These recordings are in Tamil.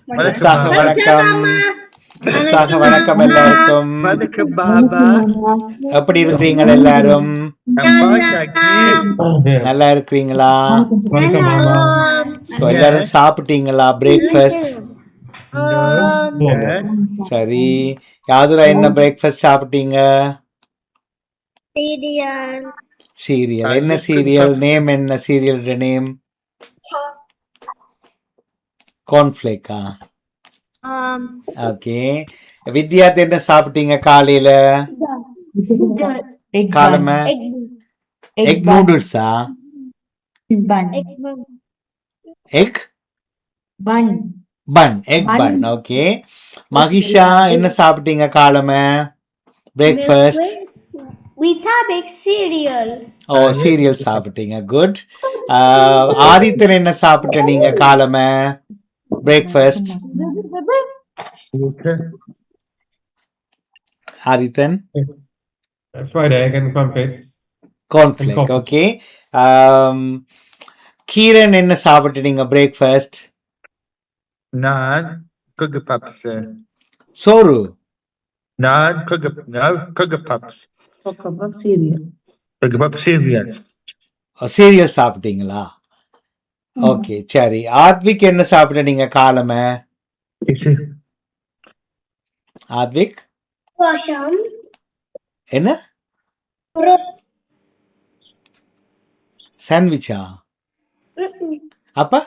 உற்சாக வணக்கம். உற்சாக வணக்கம் எல்லாருக்கும். எப்படி இருக்கிறீங்க எல்லாரும்? நல்லா இருக்கிறீங்களா? எல்லாரும் சாப்பிட்டீங்களா? பிரேக்ஃபாஸ்ட் சரி. யாதுரா என்ன பிரேக்ஃபாஸ்ட் சாப்பிட்டீங்க? சீரியல். என்ன சீரியல் நேம்? என்ன சீரியல் நேம்? கார்ன்ஃபிளேக்கா? ஓகே. வித்யார்த்தி என்ன சாப்பிட்டீங்க காலையில? காலம எக் நூடுல்ஸா? எக் பன். எக் பன். ஓகே. மகிஷா என்ன சாப்பிட்டீங்க காலம பிரேக்ஃபாஸ்ட்? ஓ, சீரியல் சாப்பிட்டீங்க. குட். ஆதித்தன் என்ன சாப்பிட்ட நீங்க காலம பிரேக்ஃபாஸ்ட்? ஆதித்தன் கார்ன்ஃபிளேக். ஓகே. கீரன் என்ன சாப்பிட்டு நீங்க பிரேக்ஃபாஸ்ட்? நான் குக்கு பப்ஸ். சோறு. நான் குக்கு பப்ஸ். சீரியல். சீரியல் சாப்பிட்டீங்களா? ஓகே சரி. ஆத்விக் என்ன சாப்பிட்ட நீங்க காலம? ஆத்விக் என்ன சாண்ட்விச்சா? அப்ப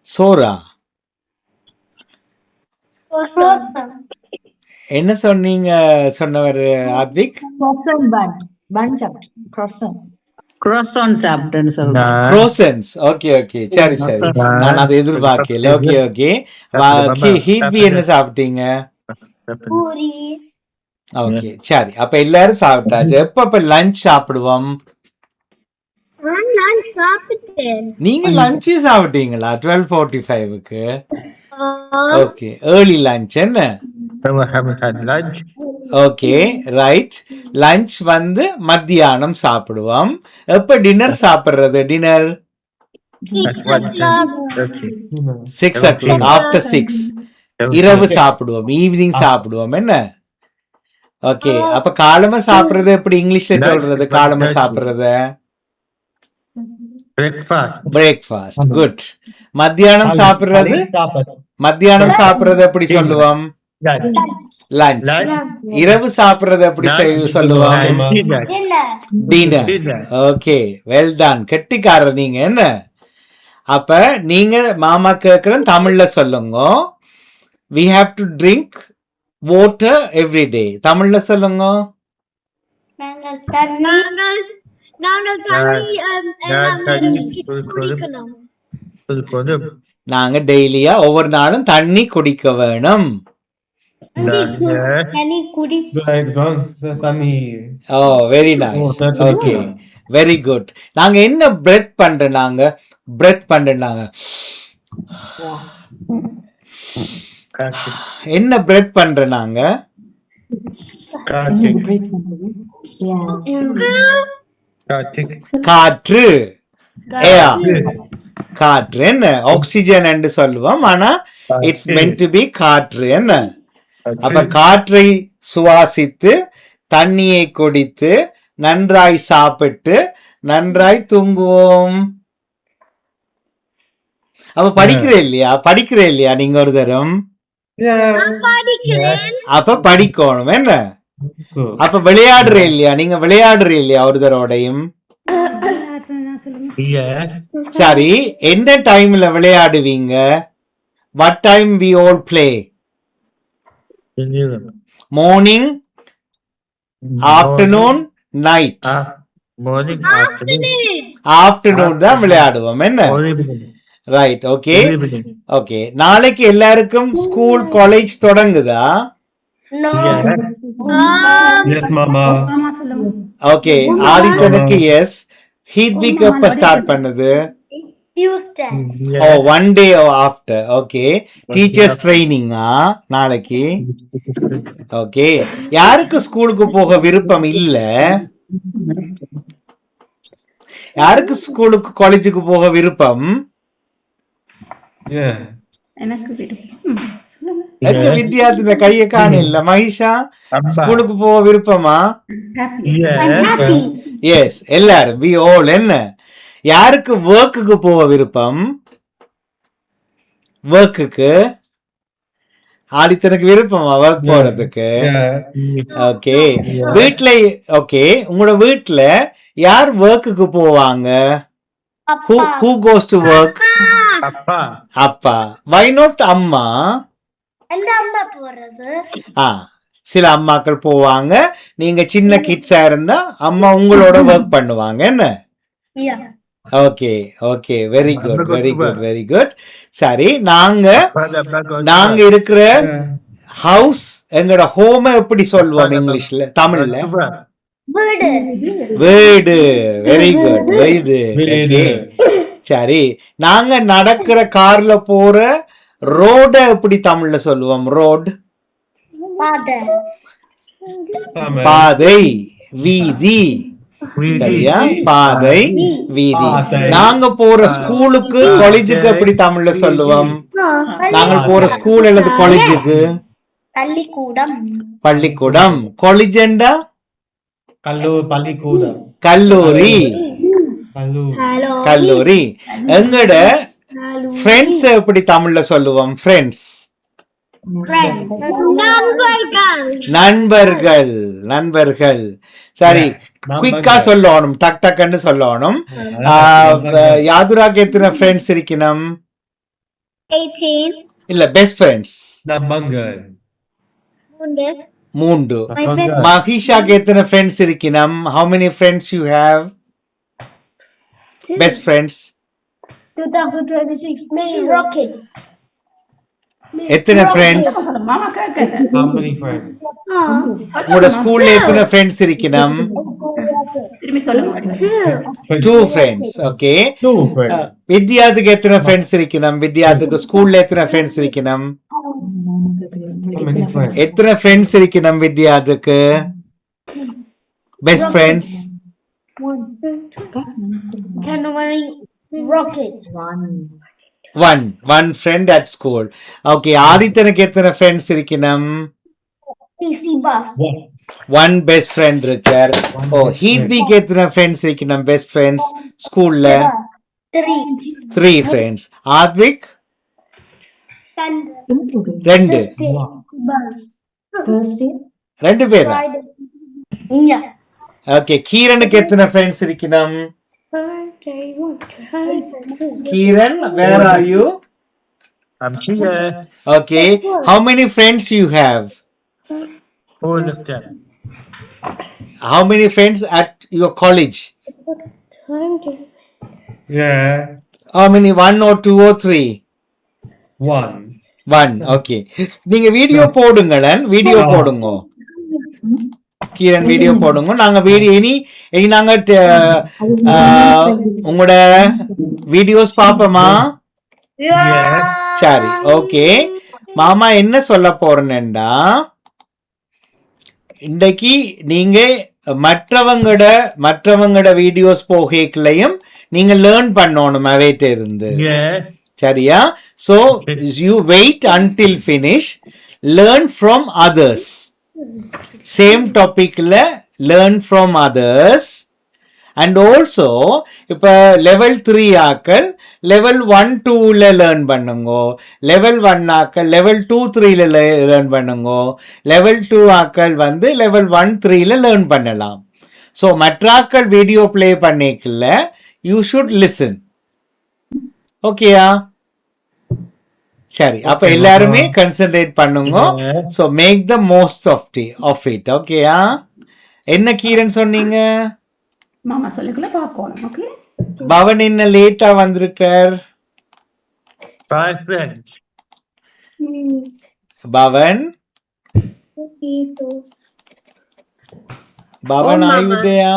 சோரா? என்ன சொன்னீங்க சொன்னவர் ஆத்விக்? Croissants. ஓகே ஓகே சரி சரி. நான் அதை எதிர்பார்க்கல. Okay okay. ஹீத்வி என்ன சாப்பிட்டீங்க? ஓகே சரி. அப்ப எல்லாரும் சாப்பிட்டாச்சு. எப்ப லஞ்ச் சாப்பிடுவோம்? நீங்க லஞ்ச் சாப்பிட்டீங்களா 12:45க்கு? Okay, early lunch. என்ன? Okay right. லஞ்ச் வந்து மத்தியானம் சாப்பிடுவோம். எப்ப டின்னர் சாப்பிடுறது? Dinner 6 o'clock. ஆஃப்டர் 6 இரவு சாப்பிடுவோம், ஈவினிங் சாப்பிடுவோம். என்ன? ஓகே. அப்ப காலம சாப்பிடுறது எப்படி இங்கிலீஷ்ல சொல்றது? காலம சாப்பிடுறத பிரேக்ஃபாஸ்ட். குட். மத்தியானம் சாப்பிடுறது? மத்தியானம் சாப்பிடுறது எப்படி சொல்லுவோம்? லஞ்ச். இரவு சாப்பிடுறது எப்படி சொல்லுவோம்? டின்னர். Okay, well done. கெட்டிக்காரர் நீங்க. என்ன? அப்ப நீங்க மாமா கேக்குற தமிழ்ல சொல்லுங்க. we have to drink water every day. தமிழ்ல சொல்லுங்க. நாங்க டெய்லியா ஒவ்வொரு நாளும் தண்ணி குடிக்க வேணும். Oh, very nice. Okay, very good. நாங்க என்ன பிரெத் பண்றோம்? என்ன பிரெத் பண்றோம் நாங்க? காற்று. காற்று. என்ன? ஆக்சிஜன் என்று சொல்லுவோம், ஆனா இட்ஸ் மென்ட் டு பி காற்று. என்ன? அப்ப காற்றை சுவாசித்து தண்ணியை குடித்து நன்றாய் சாப்பிட்டு நன்றாய் தூங்குவோம். அப்ப படிக்கிறேன் இல்லையா நீங்க ஒரு தரம்? அப்ப படிக்கணும். என்ன? அப்ப விளையாடுறேன் இல்லையா நீங்க? விளையாடுறேன் இல்லையா ஒரு தரோடையும்? சரி. எந்த டைம்ல விளையாடுவீங்க? what time we all play? morning, afternoon, night. afternoon தான் விளையாடுவோம். என்ன? ரைட். Okay okay. நாளைக்கு எல்லாருக்கும் ஸ்கூல் காலேஜ் தொடங்குதா? ஓகே. ஆதித்தனுக்கு எஸ். ஹீத்விக் எப்ப ஸ்டார்ட் பண்ணுது? ஓ, 1 day after. ஓகே. டீச்சர்ஸ் ட்ரைனிங்கா நாளைக்கு? ஓகே. யாருக்கு ஸ்கூலுக்கு போக விருப்பம் இல்ல? யாருக்கு ஸ்கூலுக்கு காலேஜுக்கு போக விருப்பம்? Yeah. எனக்கு விருப்பம் சொல்லுங்க. எங்க வித்தியாசத்துல கைய காணல மகிஷா Amma. ஸ்கூலுக்கு போக விருப்பமா? Happy. Yeah. happy. எஸ் எல்லாரும் வி ஆல். என்ன யாருக்கு ஒர்க்குக்கு போக விருப்பம்? ஒர்க்குக்கு ஆடித்தனுக்கு விருப்பமா ஒர்க் போறதுக்கு? Yeah. ஓகே வீட்ல ஓகே உங்களோட வீட்ல யார் ஒர்க்குக்கு போவாங்க? who goes to work? Papa. அப்பா. why not அம்மா? அந்த அம்மா போறது. சில அம்மாக்கள் போவாங்க. நீங்க சின்ன கிட்ஸா இருந்தா அம்மா உங்களோட ஒர்க் பண்ணுவாங்க. என்ன? Yeah. Okay okay very good very good very good. சரி நாங்க நாங்க இருக்கிற ஹவுஸ் எங்களோட ஹோம் எப்படி சொல்லுவோம் இங்கிலீஷ்ல தமிழ்ல? வீடு. வீடு. வெரி குட் வீடு. ஓகே சரி நாங்க நடக்கிற கார்ல போற ரோட எப்படி தமிழ்ல சொல்லுவோம்? ரோட். பாதை. பாதை வீதி. சரியா? பாதை வீதி. நாங்க போற ஸ்கூலுக்கு காலேஜுக்கு எப்படி தமிழ்ல சொல்லுவோம்? நாங்க போற ஸ்கூல் அல்லது காலேஜுக்கு பள்ளிக்கூடம். பள்ளிக்கூடம். காலேஜ்ண்டா பள்ளிக்கூடம். கல்லூரி. ஹலோ. கல்லூரி. எங்கட ஃப்ரெண்ட்ஸ் எப்படி தமிழ்ல சொல்லுவோம்? ஃப்ரெண்ட்ஸ். நண்பர்கள். நண்பர்கள். சரி குயிக்கா சொல்லணும் டக் டக்குன்னு சொல்லணும். யாதுராக்கு எத்தனை ஃப்ரெண்ட்ஸ் இருக்கணும்? 18. இல்ல பெஸ்ட் ஃப்ரெண்ட்ஸ் நம்பங்கள். 3. மகிஷாக்கு எத்தனை ஃப்ரெண்ட்ஸ் இருக்கணும்? how many friends you have? best friends 2026 main rockets. எத்தனை ஃப்ரெண்ட்ஸ்? மாமா கேட்கல. How many friends? உங்களோட ஸ்கூல்ல எத்தனை ஃப்ரெண்ட்ஸ் இருக்கணும்? திரும்பி சொல்லுங்க. 2 friends. Okay Two friends. வித்யாத்துக்கு எத்தனை ஃப்ரெண்ட்ஸ் இருக்கணும்? வித்யாத்துக்கு ஸ்கூல்ல எத்தனை ஃப்ரெண்ட்ஸ் இருக்கணும்? How many friends? எத்தனை ஃப்ரெண்ட்ஸ் இருக்கணும் வித்யாத்துக்கு? Best friends January rockets. one friend at school. Okay ஆதித்தனுக்கு எத்தனை ஃப்ரெண்ட்ஸ் இருக்கணும்? PC bus. one best friend இருக்கார். ஓ ஹீத்விக்கு எத்தனை ஃப்ரெண்ட்ஸ் இருக்கணும்? பெஸ்ட் ஃப்ரெண்ட்ஸ் ஸ்கூல்ல 3. 3 friends. ஆத்விக் Sunday. 2. Bus. 2 பேரா? Friday. Yeah. ஓகே கீரனுக்கு எத்தனை ஃப்ரெண்ட்ஸ் இருக்கணும்? Kiran, where are you? I'm here. Okay. How many friends you have? All of them. How many friends at your college? Yeah. How many? 1 or 2 or 3? One. 1. Okay. நீங்க வீடியோ போடுங்களேன். வீடியோ போடுங்க. கீரன் வீடியோ போடுங்க. நாங்க வீடியோ இனி நாங்க உங்களோட வீடியோஸ் பாப்போமா? சரி ஓகே. மாமா என்ன சொல்ல போறேன்னா இன்றைக்கு நீங்க மற்றவங்களோட வீடியோஸ் போகலையும் நீங்க லேர்ன் பண்ணணும் அவைட்ட இருந்து. Yeah. சரியா? so you wait until finish, learn from others. same topicல learn from others. and also இப்ப level 3 ஆக்கள் level 1 2ல லேர்ன் பண்ணுங்க, level 1 ஆக்கள் level 2 3ல லேர்ன் பண்ணுங்க, level 2 ஆக்கள் வந்து level 1 3ல லேர்ன் பண்ணலாம். ஸோ மற்றாக்கள் வீடியோ பிளே பண்ணிக்கல யூ ஷுட் லிசன். ஓகேயா? சரி அப்ப எல்லாருமே கன்சென்ட்ரேட் பண்ணுங்க. So make the most of it. ஓகேயா? என்ன கீரன் சொன்னீங்க? மாமா சொல்லிக்கல பாப்போம். ஓகே பவன் என்ன லேட்டா வந்திருக்கார்? 5 friends. பவன் பவன் ஆயுதயா?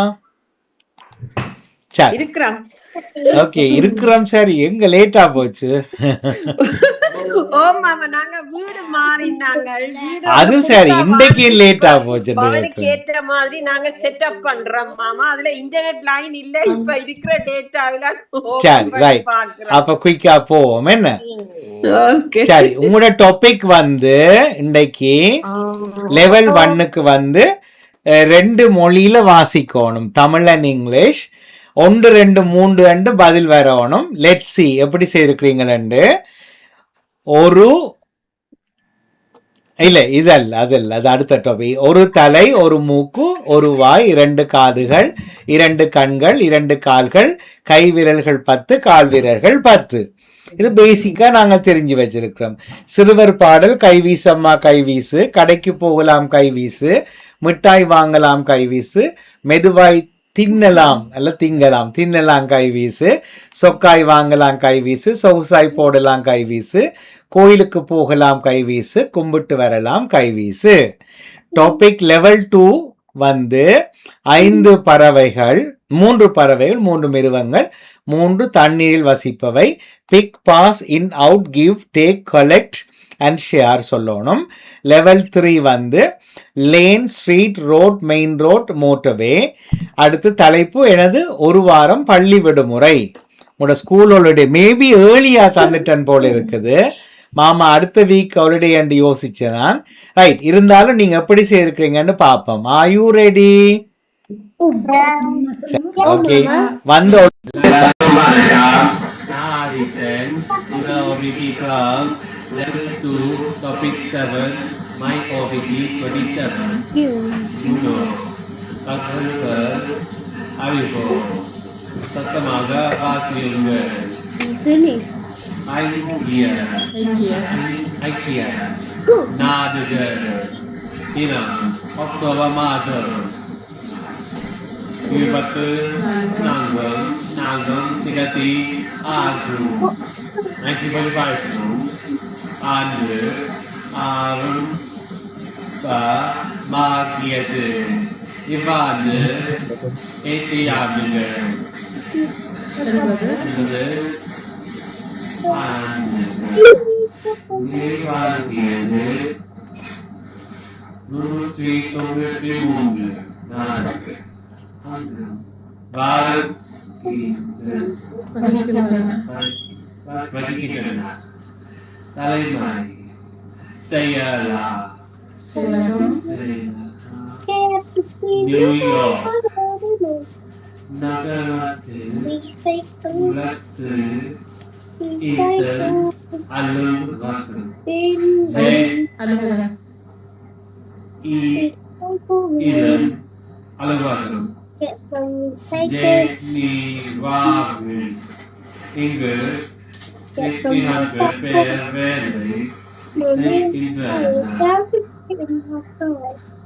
சரி இருக்கிறான். ஓகே இருக்கிறோம். சரி எங்க லேட்டா போச்சு? ஓ மாமா நாங்க வீடு மாறினாங்க. அது சரி இன்றைக்கு லேட்டா போச்சு. அவனுக்கு ஏற்ற மாதிரி நாங்க செட்டப் பண்றோம் மாமா. அதுல இன்டர்நெட் லைன் இல்ல. இப்ப இருக்கிற டேட்டாவில சரி ரைட். அப்ப குயிக்கா போவோம். என்ன ஓகே சரி, உங்களோட டாபிக் வந்து இன்றைக்கு லெவல் 1க்கு வந்து 2 மொழியில வாசிக்கணும், தமிழ் அண்ட் இங்கிலீஷ். 1 2 3 பதில் வரணும். லெட் சி எப்படி செய்திருக்கிறீங்களு. ஒரு இல்ல இது அல்ல, அது அல்ல, அது அடுத்த டாபிக். ஒரு தலை, ஒரு மூக்கு, ஒரு வாய், 2 காதுகள், 2 கண்கள், 2 கால்கள், கை விரல்கள் 10, கால் விரல்கள் 10. இது பேசிக்கா நாங்க தெரிஞ்சு வச்சிருக்கிறோம். சிறுவர் பாடல் கைவீசம்மா கைவீசு, கடைக்கு போகலாம் கைவீசு, மிட்டாய் வாங்கலாம் கைவீசு, மெதுவாய் தின்னலாம் அல்ல திங்கலாம், தின்னலாம் கைவீசு, சொக்காய் வாங்கலாம் கைவீசு, சொகுசாய் போடலாம் கைவீசு, கோயிலுக்கு போகலாம் கைவீசு, கும்பிட்டு வரலாம் கைவீசு. டாபிக் லெவல் 2 வந்து 5 பறவைகள், 3 பறவைகள், 3 மிருகங்கள், 3 தண்ணீரில் வசிப்பவை. Pick, pass, in, out, give, take, collect and share சொல்லணும். லெவல் 3 வந்து lane, street, road, main road, motorway. அடுத்து தலைப்பு எனது ஒரு வாரம் பள்ளி விடுமுறை. உங்களோட ஸ்கூல் ஹாலிடே மேபி ஏர்லியா தந்துட்டன் போல இருக்குது. மாமா அடுத்த வீக் ஹாலிடே என்று யோசிச்சதான். ரைட், இருந்தாலும் நீங்க எப்படி செய்திருக்கிறீங்கன்னு பார்ப்போம். Are you ready? ஓகே, வந்து Sila OBT Club, Level 2, Topic 7, My OBT 27. Uno, Kashanker, Aribo, Sastamaga, Patriunga, IKEA, Nadager, Inam, October Mother, Yubatu, Nangam, Tigati, Adu, 1945, Anu, Arun, Ba, Magiate, Ivan, Etiamine, New York, Nagarate, Ulatu, Ethan, Alun-Ratu, Ethan, Alun-Ratu, Jamie Warren, Ingrid, 1600 Fair Valley,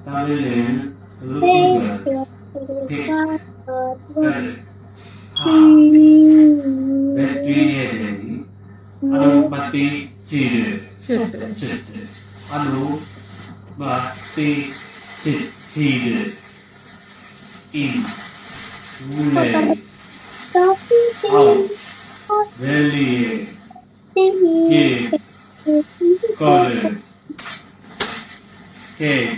Tamilin, Luga, Victoria Day, Anupati Chide, Anupati Chide, In, Mule, Out, Valley, Cave, College, Cave,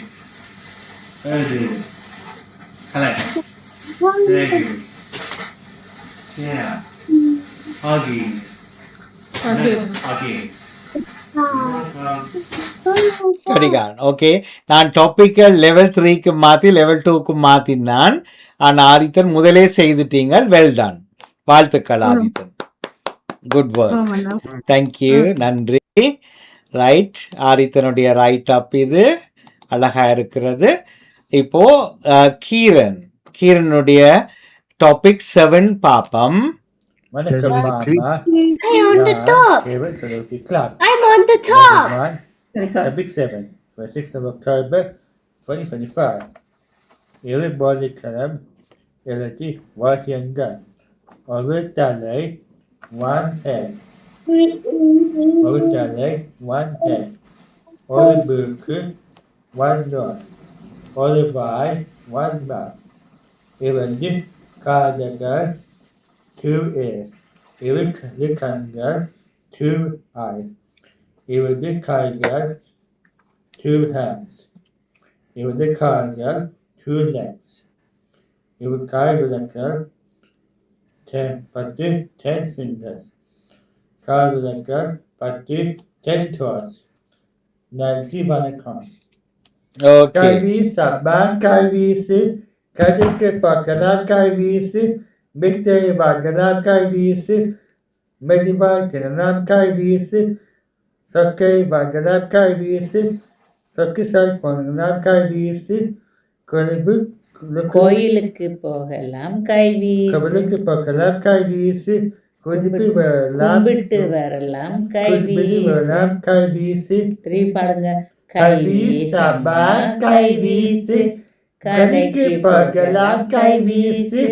Early, Collect, Thank you. Yeah. Huggy. Okay. கடிகான். ஓகே, நான் டாபிக்கை லெவல் 3க்கு மாற்றி லெவல் 2க்கு மாற்றினான். ஆனால் ஆதித்தன் முதலே செய்துட்டீங்கள். வெல் டன், வாழ்த்துக்கள் ஆதித்தன், குட் ஒர்க், தேங்க்யூ, நன்றி. ரைட், ஆதித்தனுடைய ரைட் அப் இது அழகா இருக்கிறது. இப்போ கீரனுடைய டாபிக் 7 பாப்பம். Vanakkam Mama. I'm on the top. Favorite Saluki Club. I'm on the top. One, சரி sir. Topic 7, for 6th of October 2025. Everybody Club, Elati was younger. Over Tale, 1 head. Over Tale, 1 head. Over Book, 1 dot. Over by, 1 bar. Even the Kadagar, 2 ears. Even the Kangar, 2 eyes. Even the Tiger, 2 hands. Even the Tiger, 2 legs. Even Tiger, 10 fingers. Tiger, 10 tours. Nancy வணக்கம். ஓகே கைவீசு அம்மா கைவீசு கதைக்கு பார்க்கலாம் கைவீசு மிட்டை வாங்கலாம் கைவீசு மெதுவாக கிடலாம் கைவீசு சொக்கை வாங்கலாம் கைவீசு சொக்கு சாய் போகலாம் கைவீசு கொழும்பு கோயிலுக்கு போகலாம் கைவீசு கவலுக்கு பார்க்கலாம் கைவீசு குதிப்பு வரலாம் கும்பிட்டு வரலாம் குதிப்பு வரலாம் கைவீசு திருப்பி பாடுங்க கைவீசு அம்மா கைவீசு கடைக்கு போகலாம் கைவீசு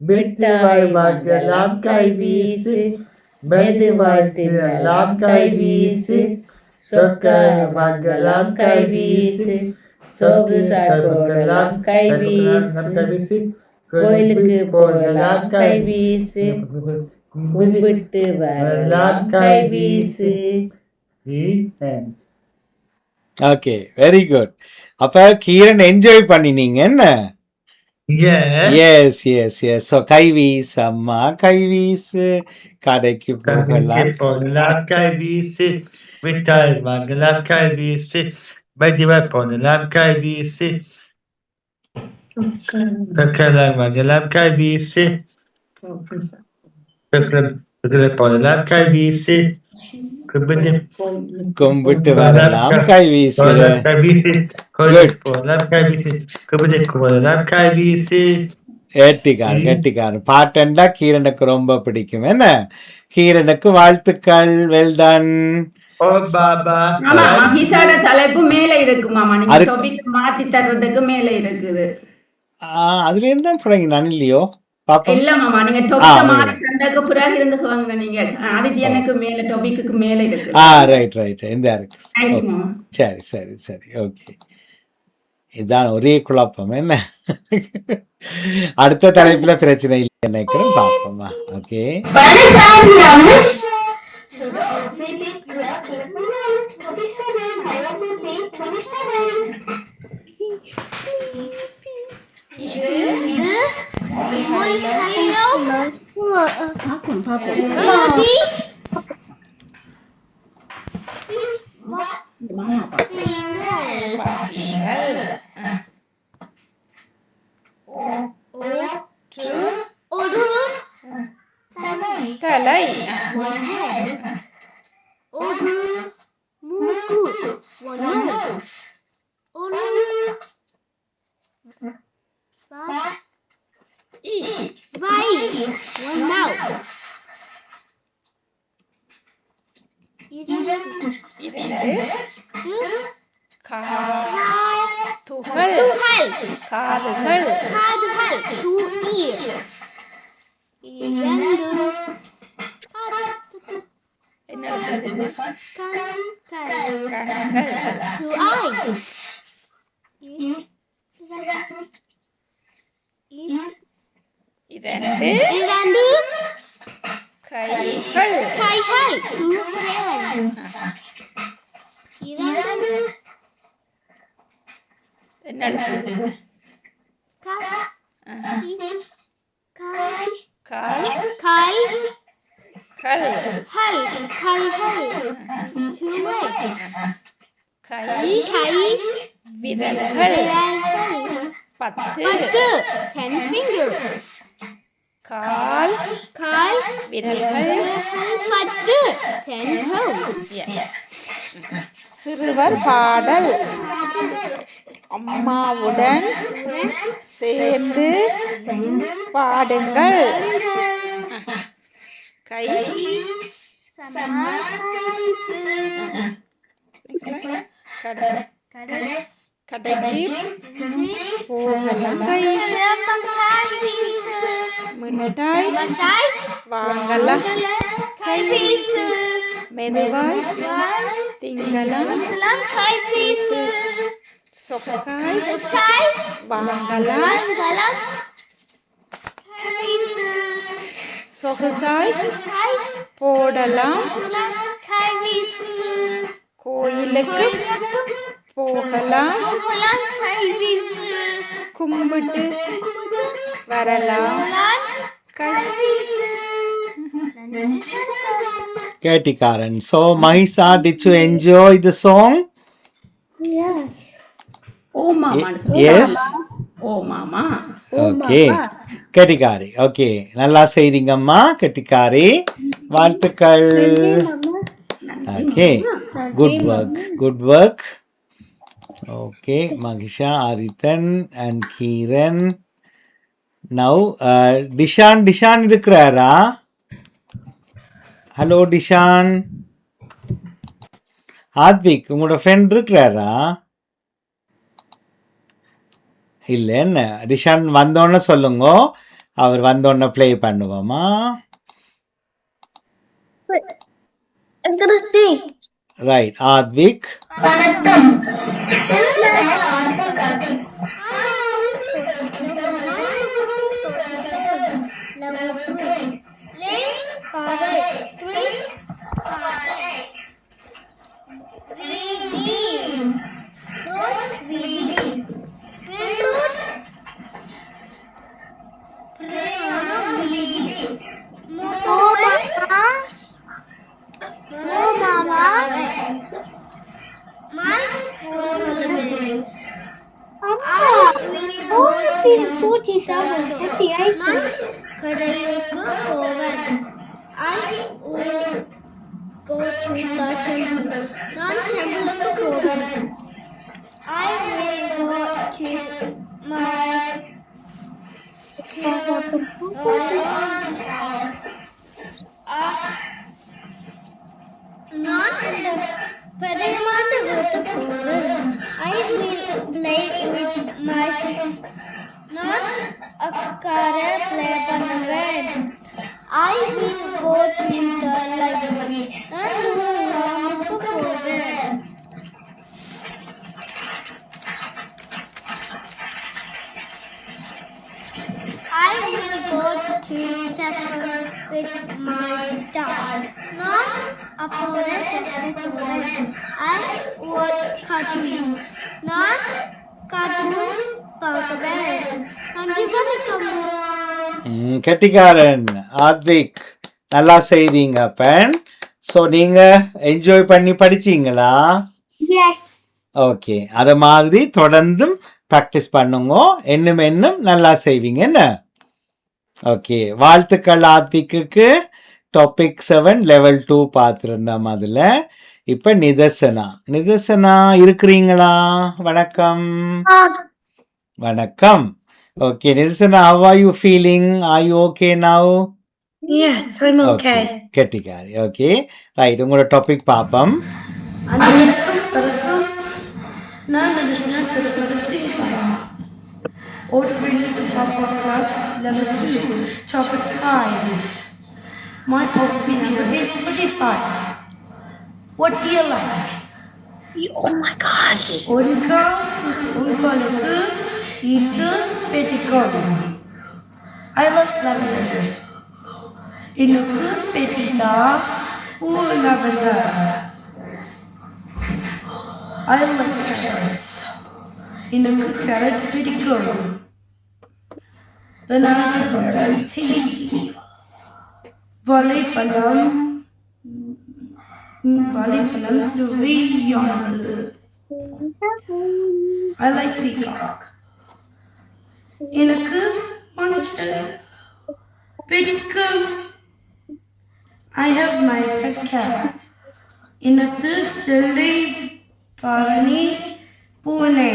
மிட்டாய் வாங்கலாம் கைவீசு மெதுவாய் தின்னலாம் கைவீசு சொக்காய் வாங்கலாம் கைவீசு சோகு சாய் போடலாம் கைவீசு கோயிலுக்கு போகலாம் கைவீசு கும்பிட்டு வரலாம் கைவீசு. Okay very good. அப்ப கீரன் என்ஜாய் பண்ணினீங்க என்ன? Yes. Yes yes yes. So கைவீசு அம்மா கைவீசு கடைக்கு போகலாம். போகலாம் கைவீசு மிட்டாய் வாங்கலாம் கைவீசு மெதுவாய் போகலாம் கைவீசு சொக்கை வாங்கலாம் கைவீசு போகலாம் கைவீசு கும்பிட்டு வரலாம் கைவீசு. கெட்டிக்காரன் கெட்டிக்காரன். பாட்டண்டா கீரனுக்கு ரொம்ப பிடிக்கும் என்ன? கீரனுக்கு வாழ்த்துக்கள். Well ton. மாமா மகிஷோட தலைப்பு மேல இருக்கு மாமா. நீங்க டாபிக் மாத்தி தர்றதுக்கு மேல இருக்குது. அதுல இருந்து தான் தொடங்கினான் இல்லையோ பாப்போம். இல்ல மாமா நீங்க டாபிக் மாத்தி தந்ததுக்கு பிறகு இருந்துக்குவாங்க நீங்க. ஆதித்யனுக்கு மேல டாபிக்கு மேல இருக்கு. Right right. இந்த இருக்கு. Thank you, மாமா. சரி சரி சரி ஓகே. இதான் ஒரே குழப்பம் என்ன? அடுத்த தலைப்புல பிரச்சனை இல்லை நினைக்கிறேன். பார்ப்போமா? ஓகே பாப்போம் பாப்போம். தலை மூக்கு vai one mouth துகள் காதுகள் காதுகள் two ears இரண்டு கண்கள் two eyes இரண்டு கைகள் two hands இரண்டு கைகள் two legs விரல்கள் 10 fingers கால் விரல்கள் 10 toes சிறுவர் பாடல் அம்மாவுடன் சேர்ந்து பாடுங்கள். கை கடைக்கு போகலாம். மிட்டாய் வாங்கலாம். மெதுவாய் திங்கலாம். சொக்காய் வாங்கலாம். சொகுசாய் போடலாம். கோயிலுக்கு போகலாம். கும்பிட்டு வரலாம். Ketikaran. So, Mahisa, did you enjoy the song? ஓ மாமான்னு சொல்லு. Yes. ஓ மாமா. Okay. Ketikari. Okay. நல்லா செய்தீங்கம்மா கெட்டிக்காரி. வாழ்த்துக்கள். Okay. Good work. Good work. Okay. Magisha, Arithan and Kiran. Now, Dishan இருக்கிறாரா? ஹலோ டிஷான். ஆத்விக் உங்களோட ஃப்ரெண்ட் இருக்கிறாரா? இல்லை என்ன டிஷான் வந்தோடனே சொல்லுங்க, அவர் வந்தோடனே ப்ளே பண்ணுவோமா? ரைட். ஆத்விக் கெட்டிக்காரன் ஆத்விக் நல்லா செய்தீங்க பென். ஸோ நீங்க என்ஜாய் பண்ணி படிச்சீங்களா? ஓகே. அத மாதிரி தொடர்ந்தும் ப்ராக்டிஸ் பண்ணுங்க, இன்னும் நல்லா செய்வீங்க என்ன? ஓகே. வாழ்த்துக்கள் ஆத்விக்கு. டாபிக் 7 லெவல் 2 பார்த்துருந்தோம். அதில் இப்போ நிதர்சனா இருக்கிறீங்களா? வணக்கம். வணக்கம். Okay, Nilsana, how are you feeling? Are you okay now? Yes, I'm okay. Kettikari. Okay. Right, உங்களோட டாபிக் பாப்போம். Topic 5. My opinion is 45. What do you like? Oh my gosh. உங்களுக்கு இது petticoat. I love lavender. எனக்கு petita lavender. I like carrots. எனக்கு carrot petticoat. Bananas are very tasty. வாழைப்பழம் சுவையானது. I like peacock. எனக்கு மஞ்சள் பிடிக்கும். I have my pet cat. எனக்கு செல்லை பரணி பூனை.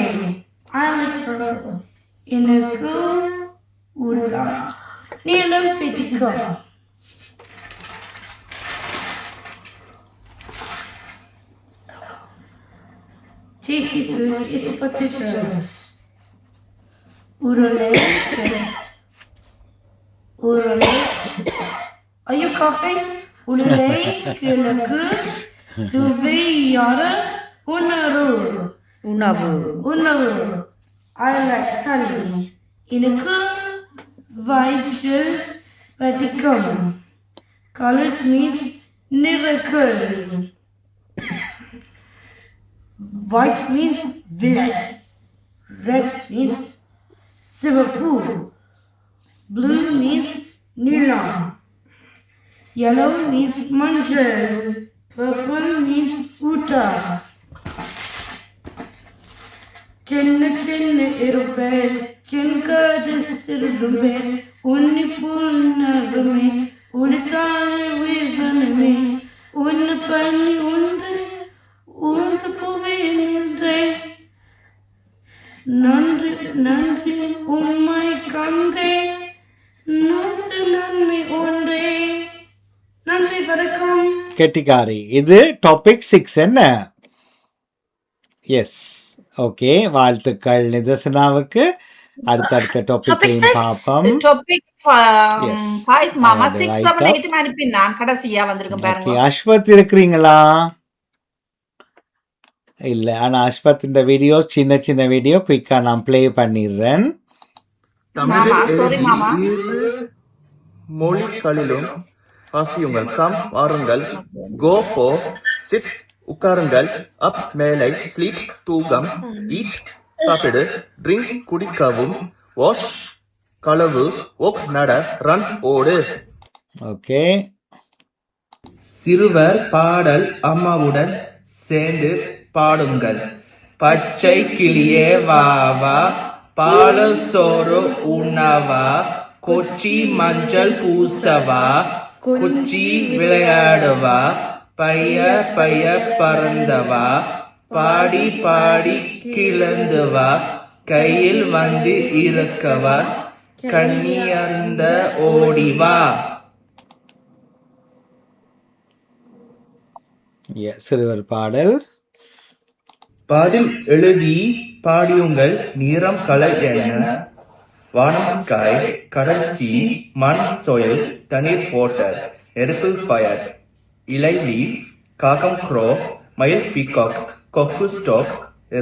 I like purple. எனக்கு ஊதா நீலம் பிடிக்கும். Tasty food is potatoes. Urole. Are you coughing? Urole எனக்கு சுவையான உணவு. I like sunny. எனக்கு வயிற்றில் பிடிக்கும். Colors means நிறங்கள். White means villain. Red means சிவப்பு. Blue means நீலம். Yellow means manjal. Purple means uta. சின்ன சின்ன இருப்பேன் சென்காது சிறுபேன் உன்னி புன்னருமே உனக்கான வீசனமே உன்னு பண்ணி ஒன்று உனக்கு போவேன் என்றேன் நன்றி நன்றி உண்மை கண்டே நூற்று நன்மை ஒன்றே நன்றி வணக்கம். கெட்டிக்காரி. இது டாபிக் 6 என்ன? Yes, okay. வாழ்த்துக்கள் நிதர்சனாவுக்கு. அடுத்தடுத்த டாபிக்கையும் பார்ப்போம். Topic Yes. 5 மாமா அது 6 right 7 up. 8 அனுப்பி நான் கடைசியா வந்திருக்கேன் ஓகே, பாருங்க. அஸ்வத் இருக்கிறீங்களா? இல்ல, ஆனா அஸ்வத் இந்த வீடியோ சின்ன சின்ன வீடியோ குயிக்கா நான் ப்ளே பண்ணிடுறேன். மாமா சாரி மாமா. இரு மொழிகளிலும் வாசியுங்கள். கம் வாருங்கள், கோ போ, சிட் உட்காருங்கள், அப் மேலை, ஸ்லீப் தூக்கம், ஈட் சாப்பிடு, ட்ரிங்க் குடிக்கவும், வாஷ் களவு, ஒக் நட, ரன் ஓடு. ஓகே, சிறுவர் பாடல் அம்மாவுடன் சேர்ந்து பாடுங்கள். பச்சை கிளியே வா வா, பாலல் சோறு உண்ணவா, கொச்சி மஞ்சள் பூசவா, குச்சி விளையாடுவா, பைய பைய பறந்தவா, பாடி பாடி கிளந்துவா, கையில் வந்து இருக்கவா, கண்ணியர்ந்த ஓடிவா. சிறுவர் பாடல். பதில் எழுதி பாடியுங்கள். நிறம் கலை என்ன? வானம் ஸ்காய், கடல் சீ, மண் soil, தண்ணீர் water, நெருப்பு ஃபயர், இலை லீஃப், காகம் க்ரோ, மயில் பீகாக், கொக்கு ஸ்டாக்,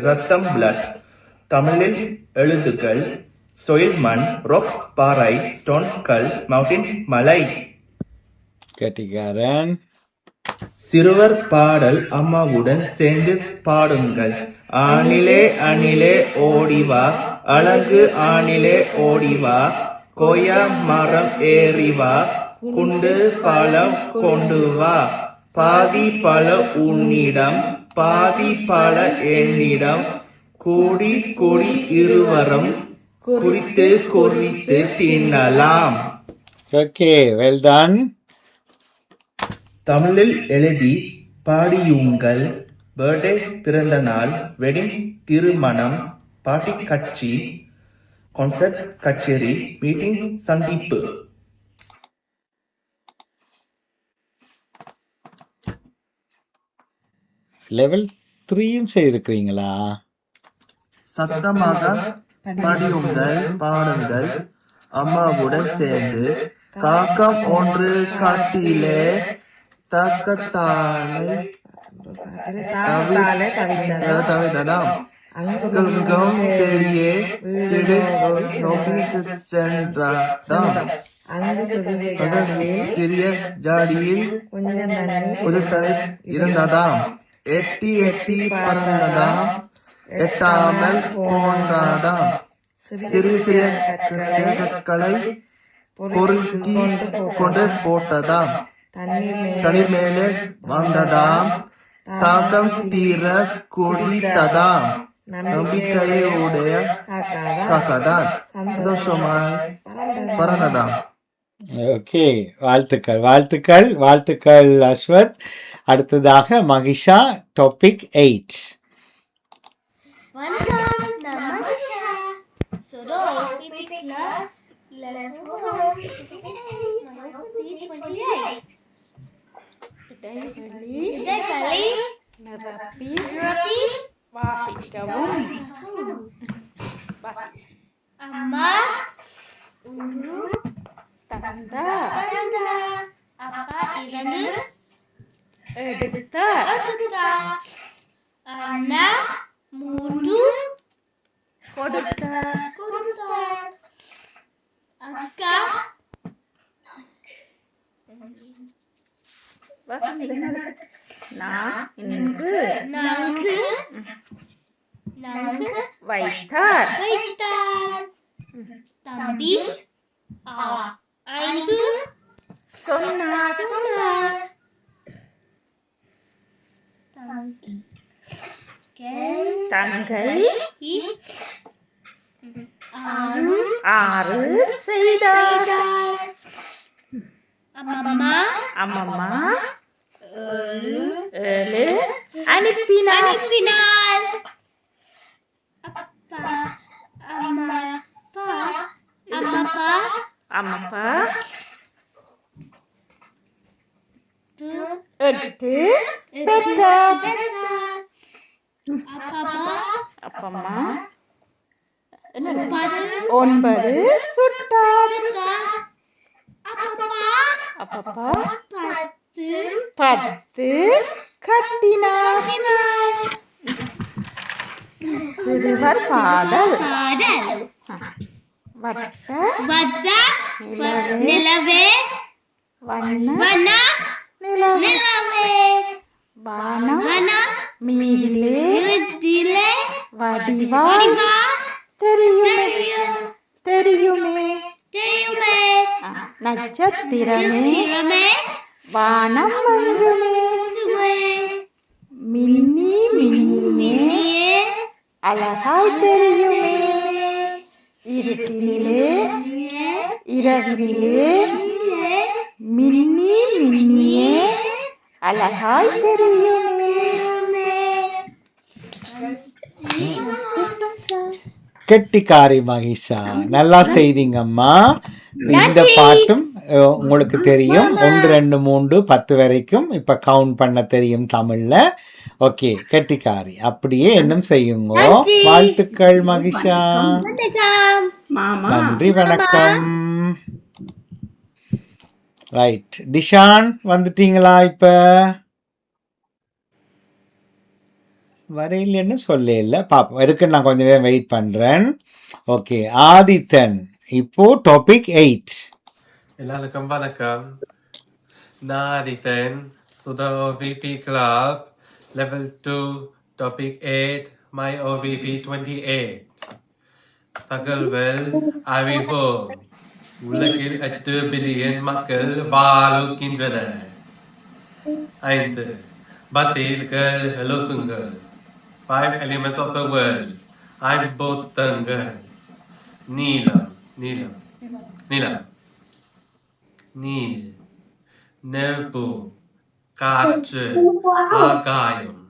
ரத்தம் பிளட். தமிழில் எழுதுகள். soil மண், rock பாறை, stone கல், mountain மலை. கெட்டிக்காரன். சிறுவர் பாடல் அம்மாவுடன் சேர்ந்து பாடுங்கள். ஆணிலே அணிலே ஓடிவா, அழகு ஆணிலே ஓடிவா, கொய்யா மரம் ஏறிவா, குண்டு பழம் கொண்டு வா, பாதி பழ உன்னிடம், பாதி பழ என்னிடம், கூடி கூடி இருவரும் குறித்து குறித்து தின்னலாம். Okay, well ton. தமிழில் எழுதி பாடியுங்கள். பர்த்டே பிறந்த நாள், வெட்டிங் திருமணம், பார்ட்டி கட்சி, கான்சர்ட் கச்சேரி, மீட்டிங் சந்திப்பு. லெவல் 3யும் செய்திருக்கிறீங்களா? சத்தமாக பாடியுங்கள், பாடுங்கள் அம்மாவுடன் சேர்ந்து. காக்கம் ஒன்று காட்டிலே தக்கத்தாலே தவிததாம், அங்கும் தேடியே வீடு நோக்கி சென்றதாம். சிறிய ஜாடியில் ஒரு தலை இருந்ததாம், எட்டி எட்டி பறந்ததாம், எட்டாமல் போன்றதாம். சிறிய சிறிய கற்களை பொறுக்கி கொண்டு போட்டதாம், தண்ணீர் மேலே வந்ததாம், தாக்கம் தீர குடித்ததாம், நம்பிக்கையுடைய காக்கதான் சந்தோஷமாய் பறந்ததாம். ஓகே, வாழ்த்துக்கள் வாழ்த்துக்கள் வாழ்த்துக்கள் அஸ்வத். அடுத்ததாக மகிஷா, டாபிக் 8. வணக்கம், நான் மகிஷா. சுடோ பிபிக்ல இடைகளை நிரப்பி வாசிக்கவும். அம்மா ஒன்று தந்தார், அப்பா இரண்டு எடுத்தார், அண்ணா மூன்று கொடுத்தார், அக்கா நான்கு வைத்தார், வைத்தார், தம்பி ஐந்து சொன்னார் சொன்னார் தங்கை ஆறு செய்தார் அம்மம்மா அம்மம்மா ஏழு அனுப்பினார் அப்பா அம்மாப்பா அம்மப்பா எட்டு எட்டு பெற்றார் அப்பா அப்பம்மா ஒன்பது சுட்டார் அப்பப்பா பத்து கட்டினார் சிறுவர் பாடல் வட்ட நிலவே வண்ண நிலவே வானம் மீதிலே வடிவா தெரியுமே நட்சத்திரமே வானம் மங்குமே மின்னி மின்னியே அழகாய் தெரியுமே இருட்டினிலே இரவினிலே மின்னி மின்னியே அழகாய் தெரியுமே. கெட்டிக்காரி மகிஷா, நல்லா செய்தீங்கம்மா. இந்த பாட்டும் உங்களுக்கு தெரியும். 1 2 3 10 வரைக்கும் இப்ப கவுண்ட் பண்ண தெரியும் தமிழ்ல. ஓகே, கெட்டிக்காரி. அப்படியே இன்னும் செய்யுங்க. வாழ்த்துக்கள் மகிஷா. நன்றி, வணக்கம். ரைட், டிஷான் வந்துட்டீங்களா? இப்ப வரையிலன்னு சொல்ல இல்லை, பாப்போம். இருக்கு, நான் கொஞ்ச நேரம் வெயிட் பண்றேன். ஓகே, ஆதித்தன் இப்போ டாபிக் 8. எல்லாருக்கும் வணக்கம். நான் Adithan, Sudha OVP club level 2 topic 8 my OVP 28. தகவல் அறிவோம். உலகில் 8 பில்லியன் மக்கள் வாழுகின்றனர். 5 பதில்கள் எழுத்துங்கள். 5 elements of the world. ஐம்பொத்தங்கள். நீலம் நீலம் நீலம் நீர் நெருப்பு காற்று ஆகாயம்.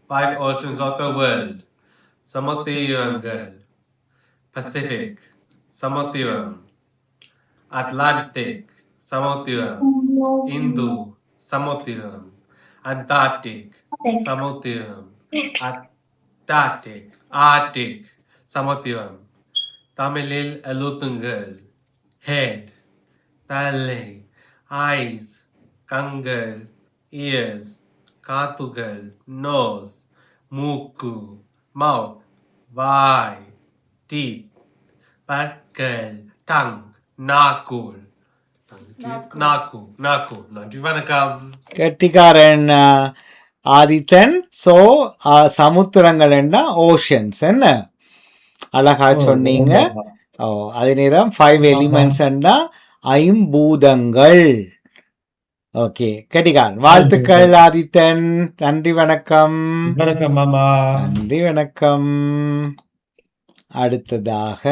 5 oceans of the world. சமுத்திரங்கள். Pacific Samudram, Atlantic Samudram, Hindu Samudram, Antarctic Samudram, Arctic சமுத்திரம். தமிழில் எழுத்துங்கள். Head தலை, eyes கண்கள், ears காதுகள், nose மூக்கு, mouth வாய், teeth பற்கள், tongue நாக்குள். நாக்கு. நன்றி, வணக்கம். கெட்டிக்காரன் ஆதித்தன். ஸோ சமுத்திரங்கள் என்ன? ஓஷன்ஸ். என்ன அழகா சொன்னீங்க. ஓ, அதே நேரம் 5 எலிமெண்ட்ஸ் என்ன? ஐம்பூதங்கள். ஓகே, கெட்டிக்காரன். வாழ்த்துக்கள் ஆதித்தன். நன்றி, வணக்கம். வணக்கம் மாமா. நன்றி, வணக்கம். அடுத்ததாக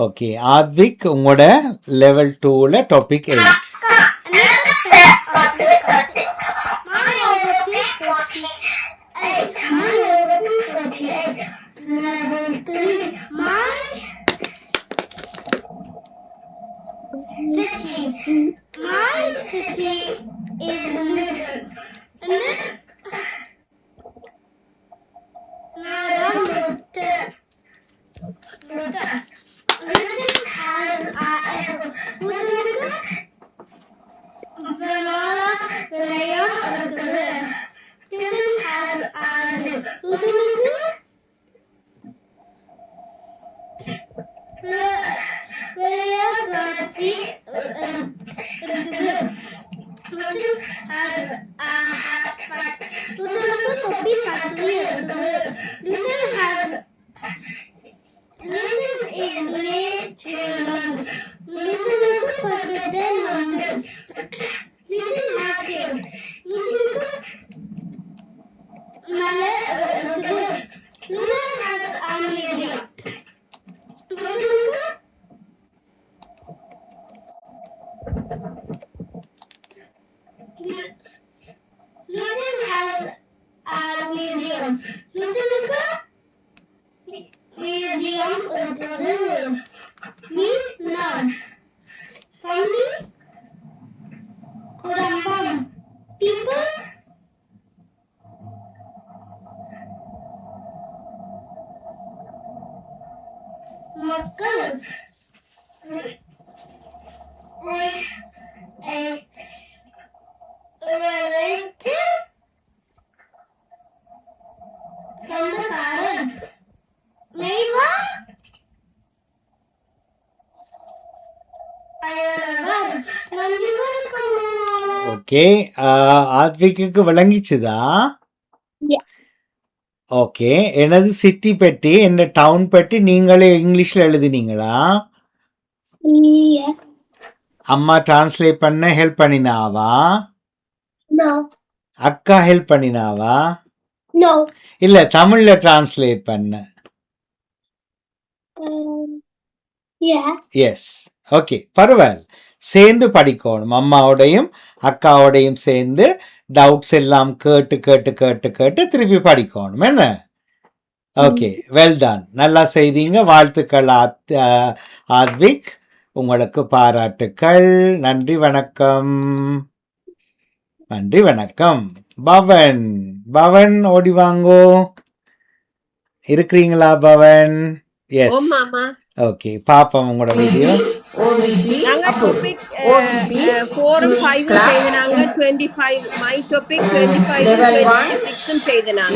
ஓகே, ஆத்விக், உங்களோட level 2ல topic 8. Little help are medium. Little medium we learn. Family Kurambam. People மக்கள் சொந்தக்காரன் நெய்வா ஓகே, ஆத்விக்கு விளங்கிச்சுதா? ஓகே, எனது சிட்டி பற்றி என்ன டவுன் பற்றி நீங்களே இங்கிலீஷ்ல எழுதினீங்களா? அம்மா டிரான்ஸ்லேட் பண்ண ஹெல்ப் பண்ணினாவா? அக்கா ஹெல்ப் பண்ணினாவா? இல்ல தமிழ்ல டிரான்ஸ்லேட் பண்ண. எஸ், ஓகே, பரவாயில்ல. சேர்ந்து படிக்கணும், அம்மாவோடையும் அக்காவோடையும் சேர்ந்து டவுட்ஸ் எல்லாம் கேட்டு கேட்டு கேட்டு கேட்டு திருப்பி படிக்கணும். என்ன? Okay, well done. நல்லா செய்தீங்க. வாழ்த்துக்கள் ஆத்விக், உங்களுக்கு பாராட்டுக்கள். நன்றி, வணக்கம். நன்றி, வணக்கம். பவன், பவன் ஓடி வாங்கோ. இருக்கிறீங்களா பவன்? எஸ், ஓகே, பாப்போம் உங்களோட வீடியோ. நாங்க topic 4 and 5 செய்தனாங்க. 25 my topic 25 26 செய்தனாங்க.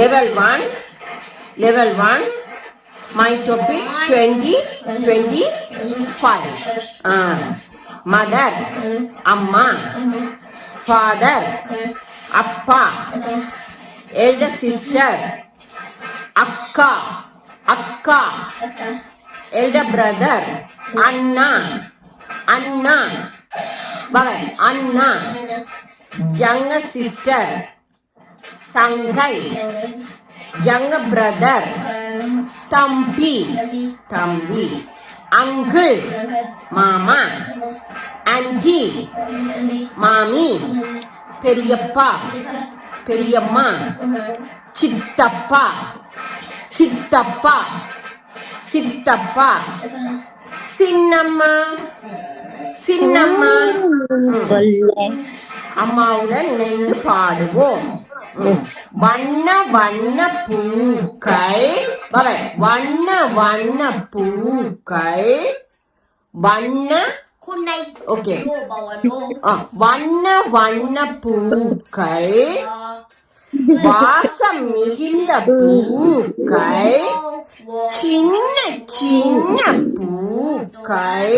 level 1 my topic 2025 mother amma, father appa, elder sister akka, elder brother anna, younger sister tangai, younger brother tambi, uncle mama, auntie mami, periyappa, periyamma, chittappa, சின்னம்மா அம்மாவுடன் நின்று பாடுவோம். வண்ண வண்ண பூக்கள், வண்ண பூக்கள், ஓகே, வண்ண வண்ண பூக்கள், வாசம் மிகுந்த பூக்கள், சின்ன சின்ன பூக்கள்,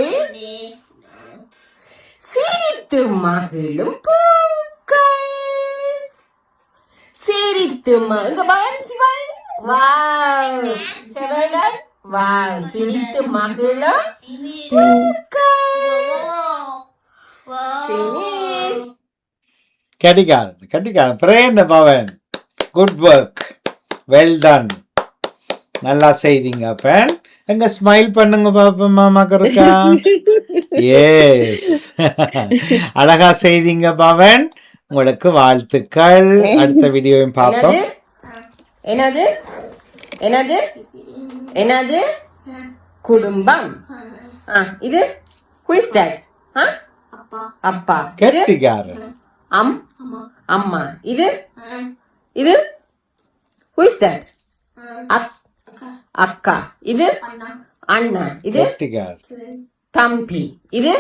சிரித்து மகிழும் பூக்கள், சிரித்து சிரித்து மகிழும் கட்டிக்காரன் brain Pavan, good work, well done. நல்லா செய்தீங்க. அப்பன் எங்க ஸ்மைல் பண்ணுங்க பாப்போம், மாமாக்கு இருக்கா? எஸ், அழகா செய்தீங்க பவன், உங்களுக்கு வாழ்த்துக்கள். அடுத்த வீடியோவையும் பார்ப்போம். என்னது குடும்பம். இது who is that? அப்பா. கெட்டிக்காரன். அம்மா. இது who is that? அக்கா. இது அண்ணா. இது தம்பி. இது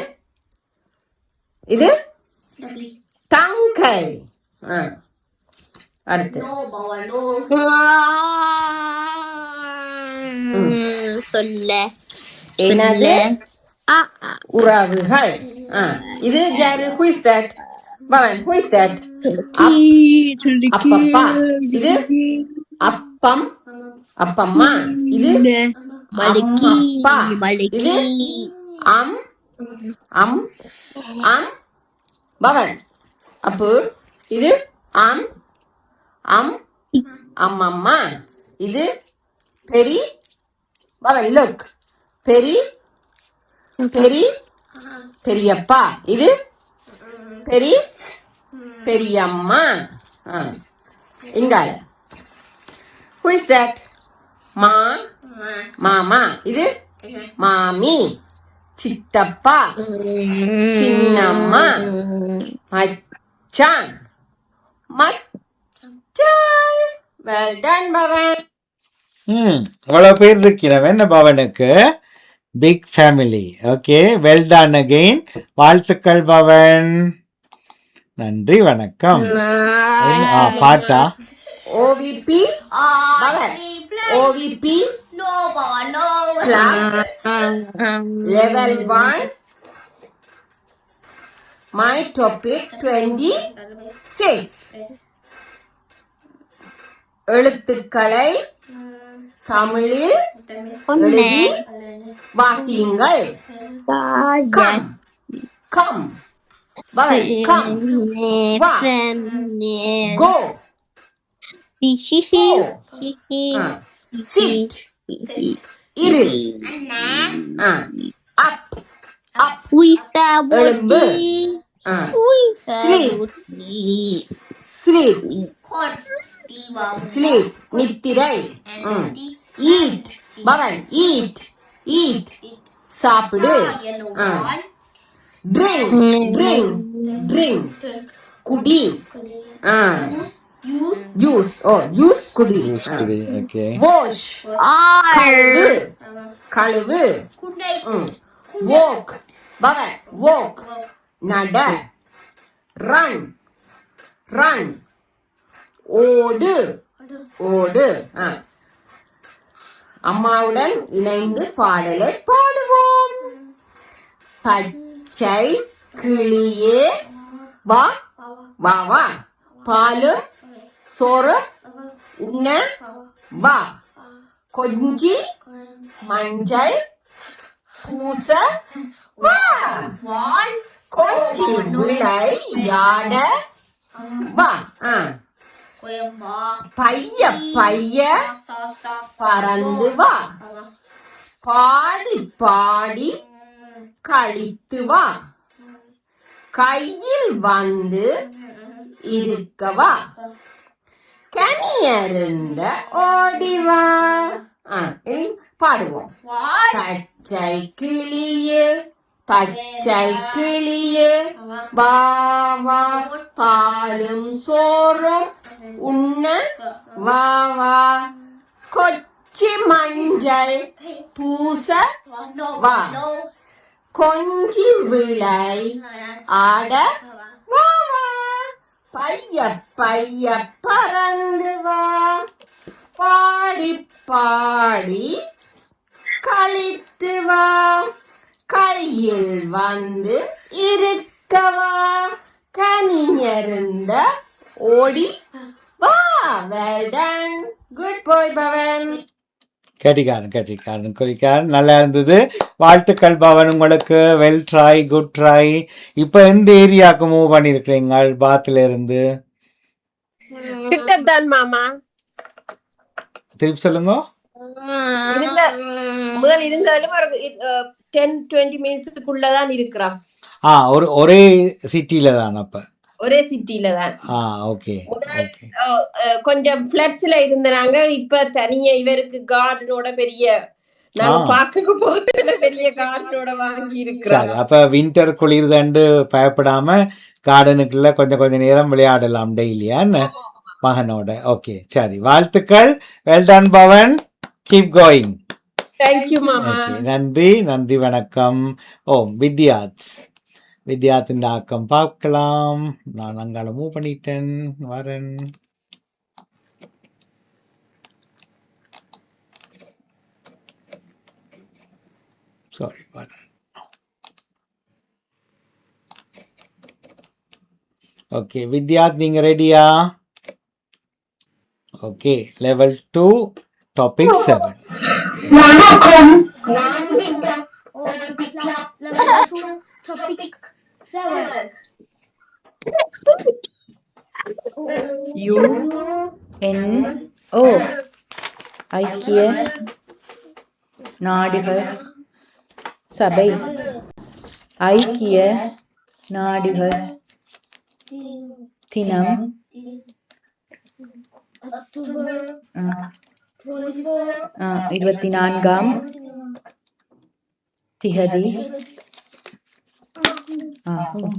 தங்கை. அடுத்து என்னது உறவுகள். இது யாரு? who is that? Pawan, who is that? அப்பப்பா. இது அப்பம்மா. இது அப்பா. இது பவன் அப்பு. இது அம்மம்மா. இது பெரி பவன் லுக் பெரியப்பா. இது பெரியம்மா. இங்க who is that? மாமா. இது மாமி, சித்தப்பா, சின்னம்மா, மச்சான், மச்சான். Well done, Pawan. அவ்வளவு பேர் இருக்கிறவன் பவனுக்கு. Big family. Okay, well done again. வாழ்த்துக்கள் பவன். நன்றி, வணக்கம். பாட்டா? OVP Pawan. OVP level 1. My topic 26. எழுத்துக்களை தமிழில் எழுதி வாசியுங்கள். Come. Come. Bye. Come. Wa. Go. Sit. இரு. Up. Up. எழும்பு. Sleep. Sleep. Sleep. நித்திரை. Eat. பவன். Eat. Eat. சாப்பிடு. Drink. Drink. Drink. குடி. Use. Use குடி. ஓகே. Wash. கழுவு. கழுவு. Walk. பவன். Walk. நட. Run. Run. ஓடு. ஓடு. அம்மாவுடன் இணைந்து பாடலை பாடுவோம். பச்சை கிளியே வா வா வா, பாலு சோறு உண்ண வா, கொஞ்சி மஞ்சள் பூச வா, கொஞ்சி விளையாட வா, பைய பைய பறந்து வா, பாடி பாடி கழித்து வா, கையில் வந்து இருக்கவா, கனியருந்த ஓடிவா. பாடுவோம். பச்சை கிளியே பச்சை கிளியே வா வா, பாலும் சோறும் உண்ண வா வா, கொச்சி மஞ்சள் பூச வா, கொஞ்சி விளை ஆட வா வா, பைய பைய பறந்து வா, பாடி பாடி கழித்து வா, கையில் வந்து இருக்கவா, கனியருந்த ஓடி வா. Well done. Good boy, Pawan. கேட்டிக்காரன் நல்லா இருந்தது. வாழ்த்துக்கள் பவன் உங்களுக்கு. Well try, good try. இப்போ எந்த ஏரியாவுக்கு மூவ் பண்ணிருக்கீங்க பாத்துல இருந்து? கிட்டத்தான் மாமா. திருப்பி சொல்லுங்க. முதல் இருந்தாலும் ஒரு 10-20 மினிட்ஸுக்குள்ளதான் இருக்கிறோம். ஒரே சிட்டில தான். அப்ப ஒரே சிட்டில தான். ஓகே. கொஞ்சம் பிளட்ஸ்ல இருந்தாங்க. இப்ப தனியா இவருக்கு கார்டனோட பெரிய நாங்க பார்க்க போறதுல பெரிய கார்டனோட வாங்கி இருக்கிறோம். அப்ப வின்டர் குளிர்தண்டு பயப்படாம கார்டனுக்குள்ள கொஞ்சம் நேரம் விளையாடலாம் டெய்லியா மகனோட. ஓகே, சரி, வாழ்த்துக்கள். Well done Pavan. Keep going. Thank you மாமா. நன்றி, வணக்கம். வித்யாத்தின் ஆக்கம் பார்க்கலாம். நான் அங்கால மூவ் பண்ணிட்டேன், வரேன். சாரி, வரேன். ஓகே, வித்யாத் நீங்க ரெடியா? Okay, level 2 topic 7. வணக்கம். UNESCO ஐக்கிய நாடுகள் சபை. ஐக்கிய நாடுகள் தினம் 24ஆம் திகதி ஆகும்.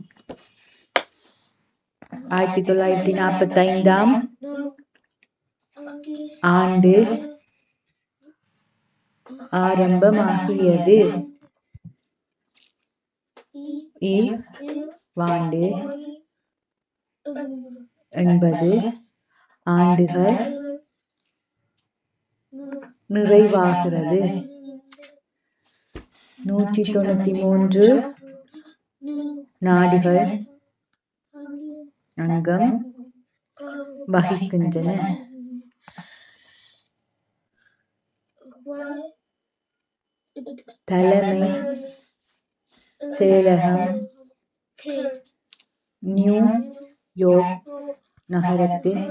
1945ஆம் ஆண்டு ஆரம்பமாகியது. இவ்வாண்டு 80 ஆண்டுகள் நிறைவாகிறது. 193 நாடுகள் அங்கம் வகிக்கின்றன. தலைமை செயலகம் நியூயார்க் நகரத்தில்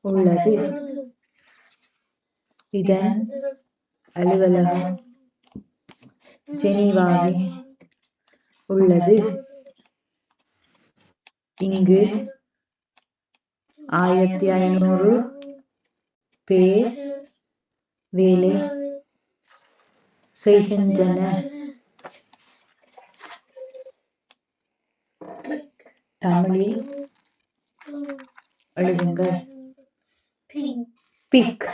உள்ளது. இதன் அலுவலகம் ஜெனீவாவில் உள்ளது. இங்கு 1500 பேர் வேலை செய்கின்றனர். தமிழில் எழுதுங்கள். பிக்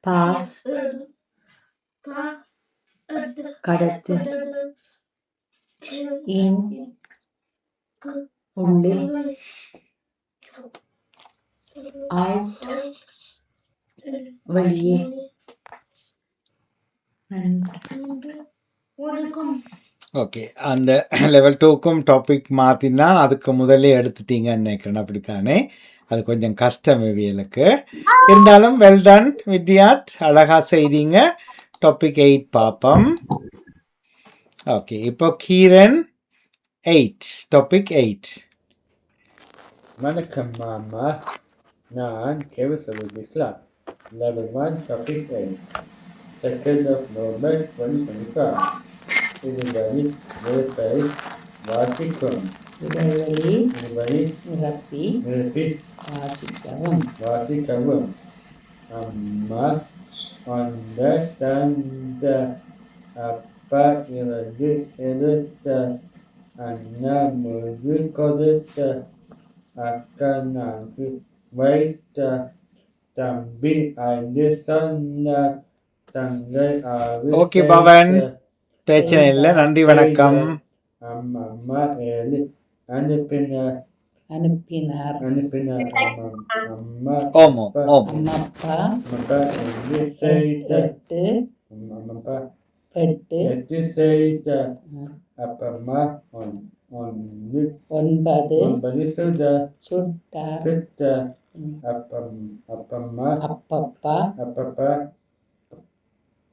பாஸ் கடத்து இன் உள்ளே அவுட் வெளியே. ஓகே, அந்த லெவல் 2க்கும் டாபிக் மாற்றினா அதுக்கு முதல்ல எடுத்துட்டீங்கன்னு நினைக்கிறேன். அப்படித்தானே? அது கொஞ்சம் கஷ்டம் இவியலுக்கு. இருந்தாலும் வெல் டன் வித்யாத், அழகாக செய்தீங்க. டாபிக் 8 பார்ப்போம். ஓகே, இப்போ கீரன் 8, டாபிக் 8. வணக்கம் மாமா, நான் கேவசபுதிஸ்லா. Level 1 topic 8 2nd of November 2025. இதுவரை எழுத்தை வாசிக்கும். இடைவெளி இதுவரை நிரப்பி நிறுத்தி வாசிக்கவும். வாசிக்கவும். அம்மா அந்த தந்த அப்பா இருந்து எடுத்த அண்ணா முழு கொடுத்த அக்கா நான்கு வைத்த தம்பி 5 சொன்ன தங்கை 6. ஓகே பவன், பிரச்சனை இல்லை. நன்றி, வணக்கம். அம்மா 7 அனுப்பினார். அம்மா ஓமோ ஓம் அம்மப்பா அப்பா 8 செய்த. 8 8 செய்த. அப்பம்மா 9 சுட சுட்ட. அப்பம்மா அப்பப்பா அப்பப்பா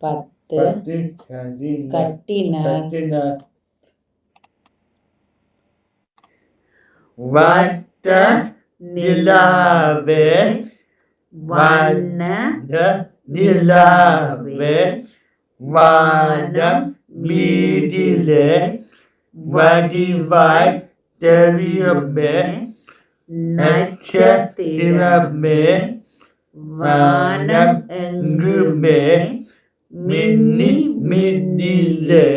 10 கட்டினார். வட்ட நிலாவே வண்ண நிலாவே வானம் மீதிலே வடிவாய் தெரியுமே நட்சத்திரமே வானம் எங்குமே மின்னி மின்னிலே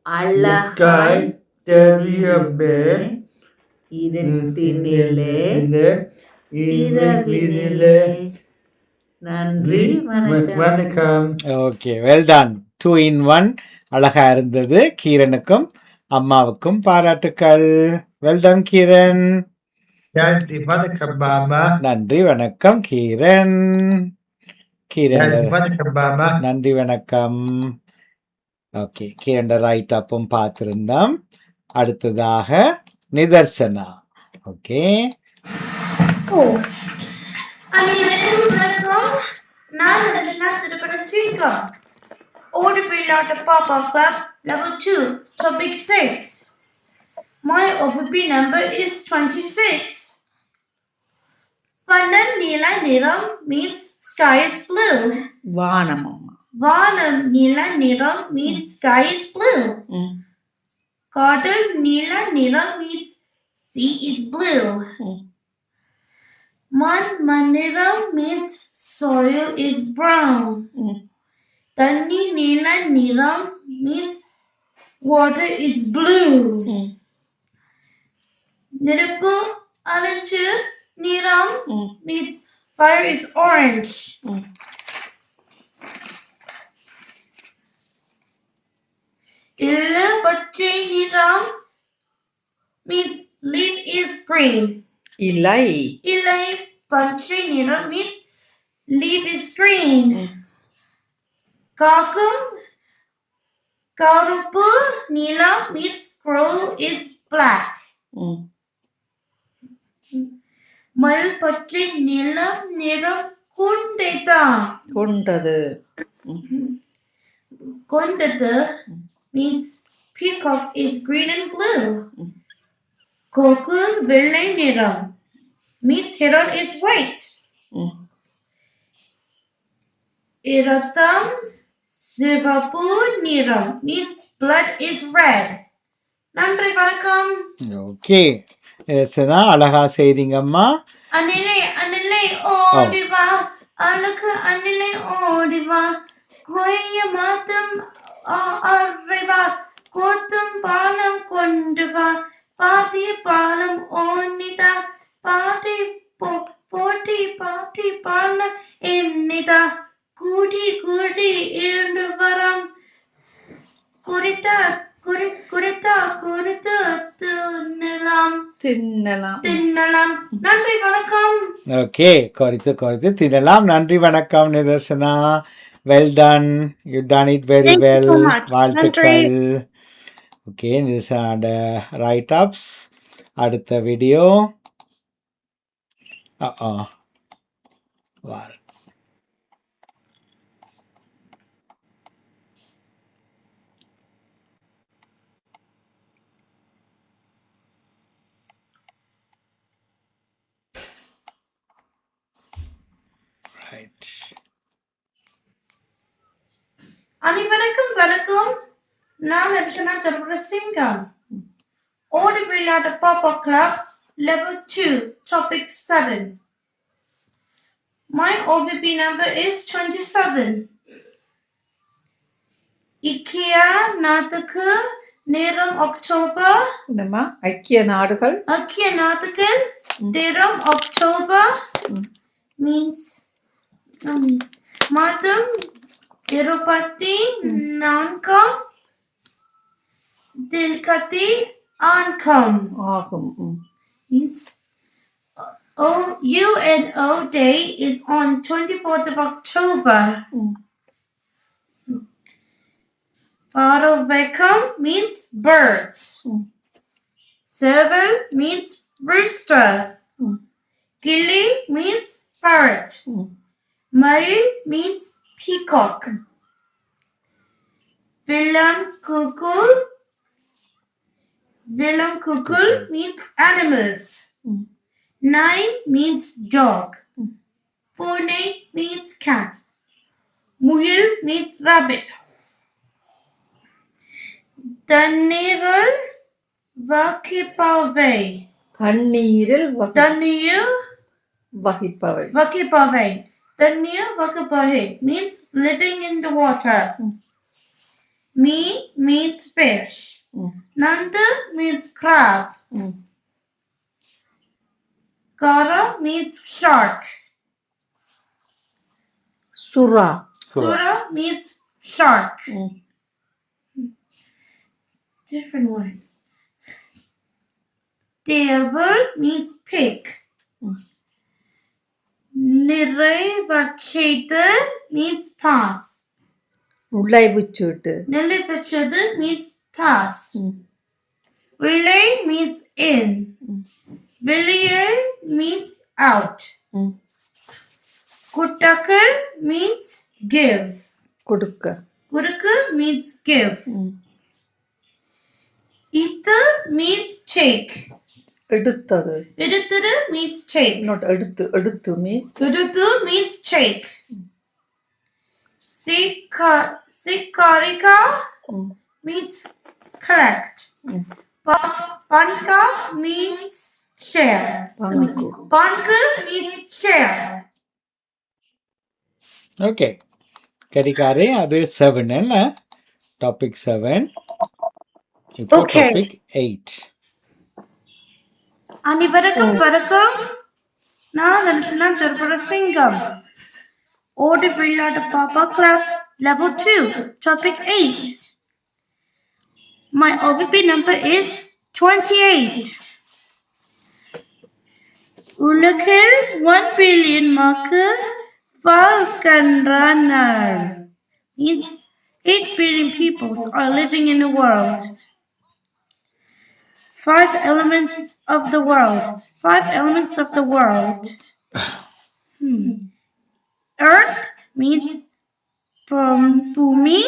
அழகாய் தெரியுமே இருட்டினிலே இரவினிலே. நன்றி, வணக்கம். Okay, well ton. 2 in 1 அழகா இருந்தது. கீரனுக்கும் அம்மாவுக்கும் பாராட்டுக்கள். Well done Keeran. நன்றி, வணக்கம் மாமா. நன்றி, வணக்கம் கீரன். கீரன் வணக்கம் மாமா. நன்றி, வணக்கம். ஓகே, கீரன் ரைட் அப்பும் பார்த்திருந்தோம். அடுத்ததாக நிதர்சனா. ஓகே, அனைவருக்கும் வணக்கம். நான் நிதர்சனா திருப்பரசீகம். ஓடிப்பில்லாட்ட பாப்பா club level 2 topic 6. My OVP number is 26. Vannan Neela Niram means sky is blue. வானம் Vanam Neela Niram means sky is blue. Kadal nila nila means sea is blue. Manira means soil is brown. Tanni nila nila means water is blue. Nirappu aranchu niram means fire is orange. Illa pachai niram means leaf is green. Ilai. Ilai pachai niram means leaf is green. Kakam karupu nila means crow is black. Mal pachai nilam niram kundeta. Kundadu. Kundata means peacock is green and blue. Kokul vellai niram means heron is white. Iratham sivapu niram means blood is red. நன்றி வணக்கம். ஓகே நிதர்சனா அழகா செய்தீங்கம்மா. அணிலை அணிலை ஓடிவா அழகு அணிலை ஓடிவா கொய்ய மாத்தம் அறைவா கோத்தும் பாலம் கொண்டு வா பாத்திய பாலம் ஓனிதா பாட்டி போட்டி பாட்டி பாலம் என்னிதா கூடி கூடி இரண்டு வரம் குறித்தா குறித்து தின்னலாம். நன்றி வணக்கம். ஓகே குறைத்து தின்னலாம். நன்றி வணக்கம் Nidharsana. Well done, you done it very well. வாழ்த்துக்கள். ஓகே நிதர்சனாட ரைட் அப்ஸ். அடுத்த வீடியோ வார அனைவருக்கும் வணக்கம். நான் ரச்சனா சிங்கம். Odi Vilaiyattu Pappa club level 2 topic 7. My OVP number is 27. IKEA நாட்டுக்கு நேரம் அக்டோபர். என்னம்மா ஐக்கிய நாடுகள் நேரம் அக்டோபர் means மாதம் 24 தினகதி ஆன்கம் ஆகும். means UNO Day is on 24th of October. Paravekam means birds. Serval means rooster. Gilli means parrot. Mail means peacock. Vilam kukul means animals. Nai means dog. Pune means cat. Muyil means rabbit. Tanniril vakipave. தண்ணீர் Vakipave. Tannir vakipave means living in the water. Me means fish. Nanda means crab. Kara means shark. Sura means shark. Different words. Devil means pig. Niraivachetu means pass. நுழைவுச்சீட்டு means pass. Villai means in. Villier means out. Kuttakal means give. கொடுக்க means give. Ithu means take. எடுத்தது Eduturu means take. not எடுத்து means take. Sikarika means collect. Panka means share. Panku means share. Okay கடிகாரே அது 7 என்ன டாபிக் 7 இப்போ Okay. டாபிக் 8 அனைவருக்கும் வணக்கம். நான் லட்சுமணன் திருப்பரசிங்கம். ஓடி விளையாடு பாப்பா club level 2 topic 8. My OVP number is 28. உலகில் 1 billion மக்கள் வாழ்கின்றனர். Means 8 billion people are living in the world. 5 elements of the world. 5 elements of the world. Earth means bhumi.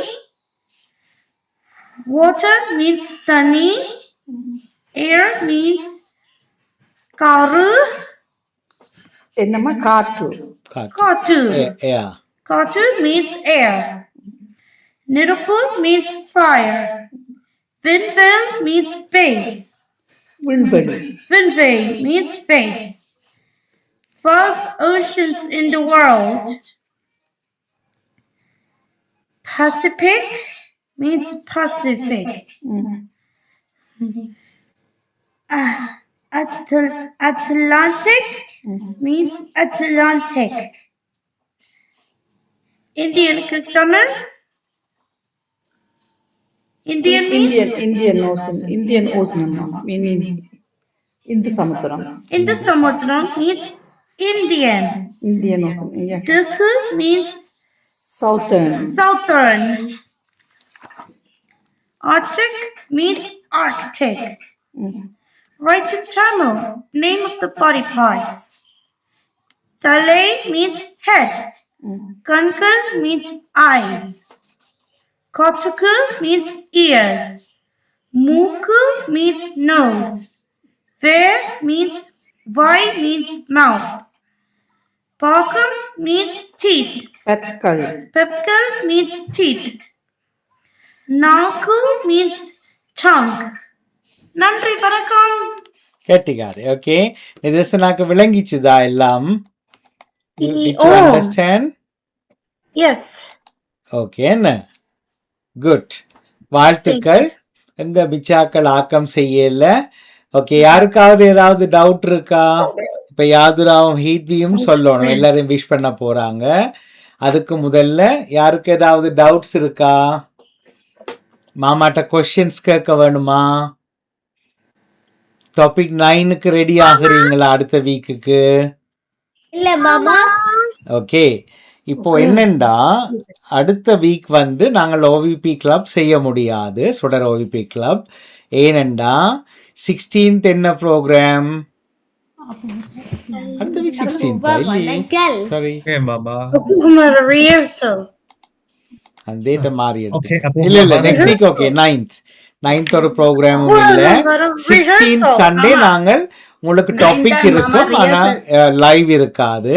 Water means tani. Air means karu. என்னம்மா காற்று Katu. yeah Katu means air. Nirupu means fire. Vinvel means space. விண்வெளி Vinvay means space. 5 oceans in the world. Pacific means Pacific. Atlantic means Atlantic. Indian Tamil. Indian means Indian ocean அம்மா meaning Hindu Samudram Indo Samudram means Indian. Indian ocean Duku means southern Southern. Arctic means Arctic. Write in Tamil, name of the body parts. Tale means head. Kankal means eyes. Kotuku means ears. Muku means nose. Ver means vai means mouth. Pakam means teeth. பற்கள் Pepkal means teeth. Naku means tongue. நன்றி வணக்கம். கட்டிக்காரு ஓகே நிதர்சனாக்கு விளங்கிச்சுதா எல்லாம் did you Oh. understand Yes. Okay என்ன குட் வாழ்த்துக்கள் எங்க பிச்சாக்கள் ஆக்கம் செய்யல ஓகே யாருக்காவது ஏதாவது டவுட் இருக்கா இப்ப யாதுராவும் ஹீத்வியும் சொல்லணும் எல்லாரையும் விஷ் பண்ண போறாங்க அதுக்கு முதல்ல யாருக்கு ஏதாவது டவுட்ஸ் இருக்கா மாமாட்ட கொஸ்டின்ஸ் கேட்க வேணுமா டாபிக் 9க்கு ரெடி ஆகுறீங்களா அடுத்த வீக்குக்கு இல்ல மாமா ஓகே இப்போ என்னண்டா அடுத்த வீக் வந்து நாங்கள் ஓவிபி கிளப் செய்ய முடியாது சுடர் ஓவிபி கிளப் ஏனெண்டா 16th என்ன ப்ரோக்ராம் அடுத்த வீக் 16th இல்லையே சாரி rehearsal. அந்த டேட்டை மாறி எடுத்து இல்ல நெக்ஸ்ட் வீக் ஓகே 9th ஒரு ப்ரோக்ராமும் இல்ல 16th சண்டே நாங்கள் உங்களுக்கு டாபிக் இருக்கும் ஆனா லைவ் இருக்காது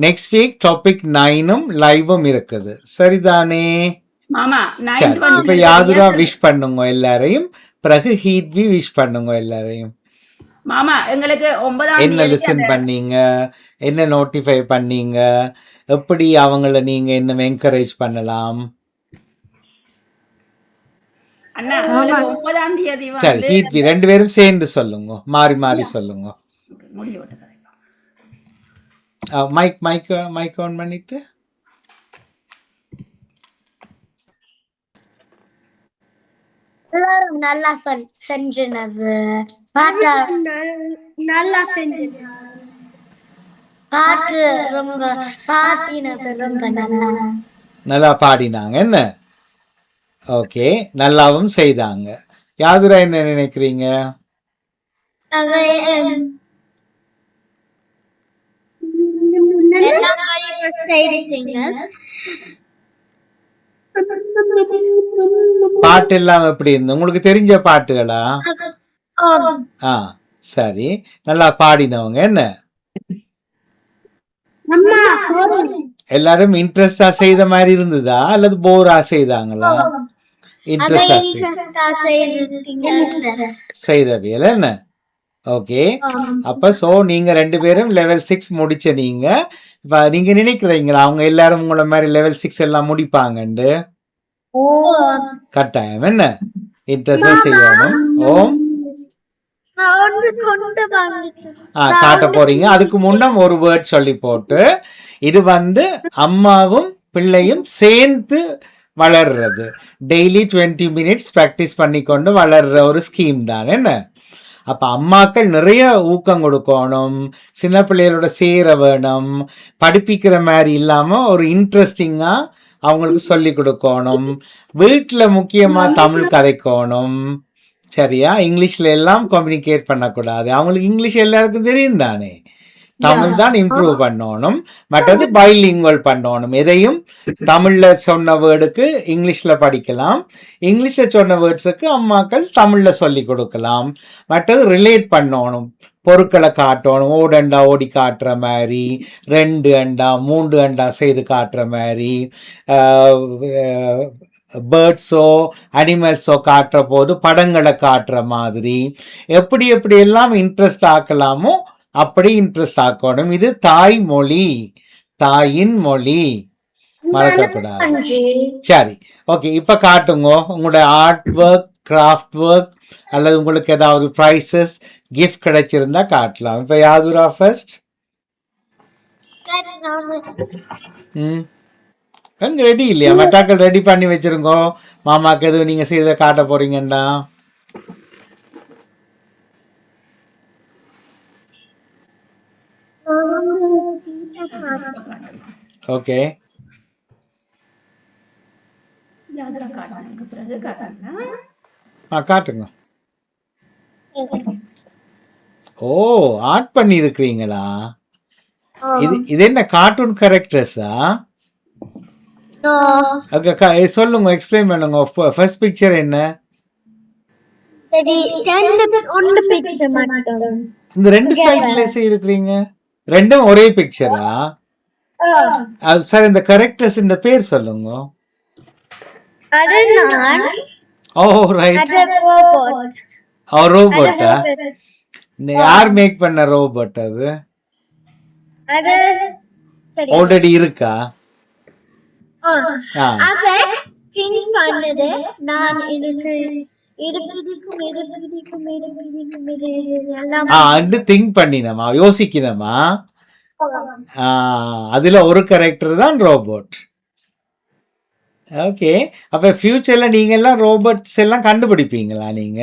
நெக்ஸ்ட் வீக் டாபிக் 9ம் லைவும் இருக்குது சரிதானே மாமா சரி இப்ப யாதுரா விஷ் பண்ணுங்க எல்லாரையும் பிறகு ஹீத்வி விஷ் பண்ணுங்க எல்லாரையும் மாமா எங்களுக்கு 9ஆம் என்ன லிசன் பண்ணீங்க என்ன நோட்டிஃபை பண்ணீங்க எப்படி அவங்கள நீங்க இன்னும் என்கரேஜ் பண்ணலாம் அண்ணா உங்களுக்கு 9ஆம் தேதி சரி வந்து ஹீத்வி ரெண்டு பேரும் சேர்ந்து சொல்லுங்க மாறி மாறி சொல்லுங்க முடிவு விட்டுக்கிறேன். மைக் ஆன் பண்ணிட்டு எல்லாரும் நல்லா செஞ்சினது நல்லா செஞ்சது பாட்டு ரொம்ப பாட்டினது ரொம்ப நல்லா நல்லா பாடினாங்க என்ன ஓகே நல்லாவும் செய்தாங்க யாதுரா என்ன நினைக்கிறீங்க பாட்டு எல்லாம் எப்படி இருந்து உங்களுக்கு தெரிஞ்ச பாட்டுகளா ஆ சரி நல்லா பாடினவங்க என்ன எல்லாரும் இன்ட்ரெஸ்டா செய்த மாதிரி இருந்ததா அல்லது போரா செய்தாங்களா இன்ட்ரெஸ்டா செய்தவியல் என்ன? ஓகே. அப்ப சோ நீங்க 2 பேரும் லெவல் 6 முடிச்ச நீங்க இப்ப நீங்க நினைக்கிறீங்களா அவங்க எல்லாரும் உங்கள மாதிரி லெவல் 6 எல்லாம் முடிப்பாங்கன்னு? கட்டாயம் என்ன இன்ட்ரெஸ்டா செய்யணும். ஓம் காட்ட போறீங்க. அதுக்கு முன்னம் ஒரு வேர்ட் சொல்லி போட்டு இது அம்மாவும் பிள்ளையும் சேர்ந்து வளர்றது, டெய்லி 20 minutes ப்ராக்டிஸ் பண்ணிக்கொண்டு வளர்ற ஒரு ஸ்கீம் தான் என்ன. அப்ப அம்மாக்கள் நிறைய ஊக்கம் கொடுக்கணும், சின்ன பிள்ளைகளோட சேர வேணும், படிப்பிக்கிற மாதிரி இல்லாம ஒரு இன்ட்ரெஸ்டிங்கா அவங்களுக்கு சொல்லி கொடுக்கணும். வீட்டுல முக்கியமா தமிழ் கதைக்கணும், சரியா? இங்கிலீஷ்ல எல்லாம் கம்யூனிகேட் பண்ணக்கூடாது. அவங்களுக்கு இங்கிலீஷ் எல்லாருக்கும் தெரியும் தானே, தமிழ் தான் இம்ப்ரூவ் பண்ணணும். மற்றது பைலிங்குவல் பண்ணணும். எதையும் தமிழ்ல சொன்ன வேர்டுக்கு இங்கிலீஷ்ல படிக்கலாம், இங்கிலீஷ்ல சொன்ன வேர்ட்ஸுக்கு அம்மாக்கள் தமிழ்ல சொல்லி கொடுக்கலாம். மற்றது ரிலேட் பண்ணணும், பொருட்களை காட்டணும், ஓடண்டா ஓடி காட்டுற மாதிரி, 2 அண்டா 3 அண்டா செய்து காட்டுற மாதிரி, பேர்ட்ஸோ அனிமல்ஸோ காட்டுற போது படங்களை காட்டுற மாதிரி, எப்படி எப்படி எல்லாம் இன்ட்ரெஸ்ட் ஆக்கலாமோ அப்படி இன்ட்ரெஸ்ட் ஆக்கணும். இது தாய்மொழி, தாயின் மொழி, மறக்கக்கூடாது. சரி, ஓகே. இப்ப காட்டுங்க உங்களோட ஆர்ட் ஒர்க், கிராஃப்ட் ஒர்க், அல்லது உங்களுக்கு ஏதாவது ப்ரைஸஸ் கிஃப்ட் கிடைச்சிருந்தா காட்டலாம். இப்ப யாதுரா ஃபர்ஸ்ட். அங்க ரெடி இல்லையா? மட்டாக்கள் ரெடி பண்ணி வச்சிருங்கோ. மாமாக்கு எதுவும் நீங்க செய்த காட்ட போறீங்கண்டா. ஓகே, காட்டுங்க. ஓ, ஆர்ட் பண்ணி இருக்கிறீங்களா? இது என்ன கார்ட்டூன் கேரக்டர்ஸா? சொல்லுங்க, எக்ஸ்பிளைன் பண்ணுங்க. ஃபர்ஸ்ட் பிக்சர் என்ன? இந்த 2 சைடுல இருக்கிறீங்க, ரெண்டும் ஒரே பிக்சரா? சார், இந்த கரெக்டர்ஸ் இந்த பேர் சொல்லுங்க. ஓ ரைட். ரோபோட்டா? யார் மேக் பண்ண ரோபோட்? அது ஆல்ரெடி இருக்கா? திங்க் பண்ணினமா, யோசிக்கணுமா? அதுல ஒரு கேரக்டர் தான் ரோபோட். ஓகே. அப்ப ஃபியூச்சர்ல நீங்க எல்லாம் ரோபோட்ஸ் எல்லாம் கண்டுபிடிப்பீங்களா நீங்க?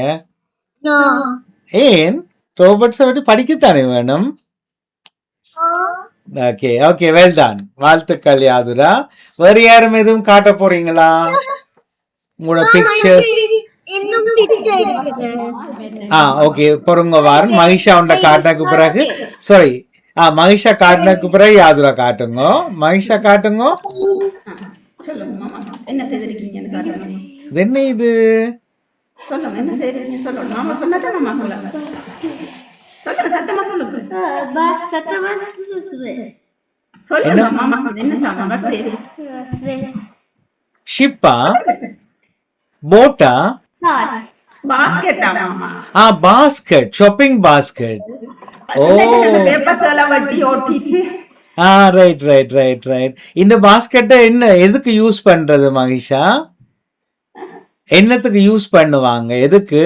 ஏன், ரோபோட்ஸை பற்றி படிக்கத்தானே வேணும். Okay okay, well ton. வாழ்த்துக்கள் யாதுரா. வேறு யாரும் எதுவும் காட்ட போறீங்களா உங்களோட பிக்சர்ஸ்? ஓகே, பொறுங்க வாரம். மகிஷா உண்ட காட்டினக்கு பிறகு, சாரி, மகிஷா காட்டினக்கு பிறகு யாதுரா காட்டுங்க. மகிஷா காட்டுங்க. என்ன செய்திருக்கீங்கன்னு காட்டுங்க. என்ன இது? சொல்லுங்க, என்ன செய்றீங்க சொல்லுங்க. மாமா சொன்னதா மாமா சொல்லுங்க. சொல்லுங்க, சத்தமா சொல்லுங்க. சத்தமா சொல்லுங்க மாமா. என்ன சாமா? ஷிப்பா? போட்டா? பாஸ்கெட்டா மாமா? Basket, shopping basket. Oh, papers எல்லாம் வட்டி ஓட்டிட்டு. Right right right right. இந்த பாஸ்கெட்டை என்ன எதுக்கு யூஸ் பண்றது மகிஷா? என்னத்துக்கு யூஸ் பண்ணுவாங்க? எதுக்கு?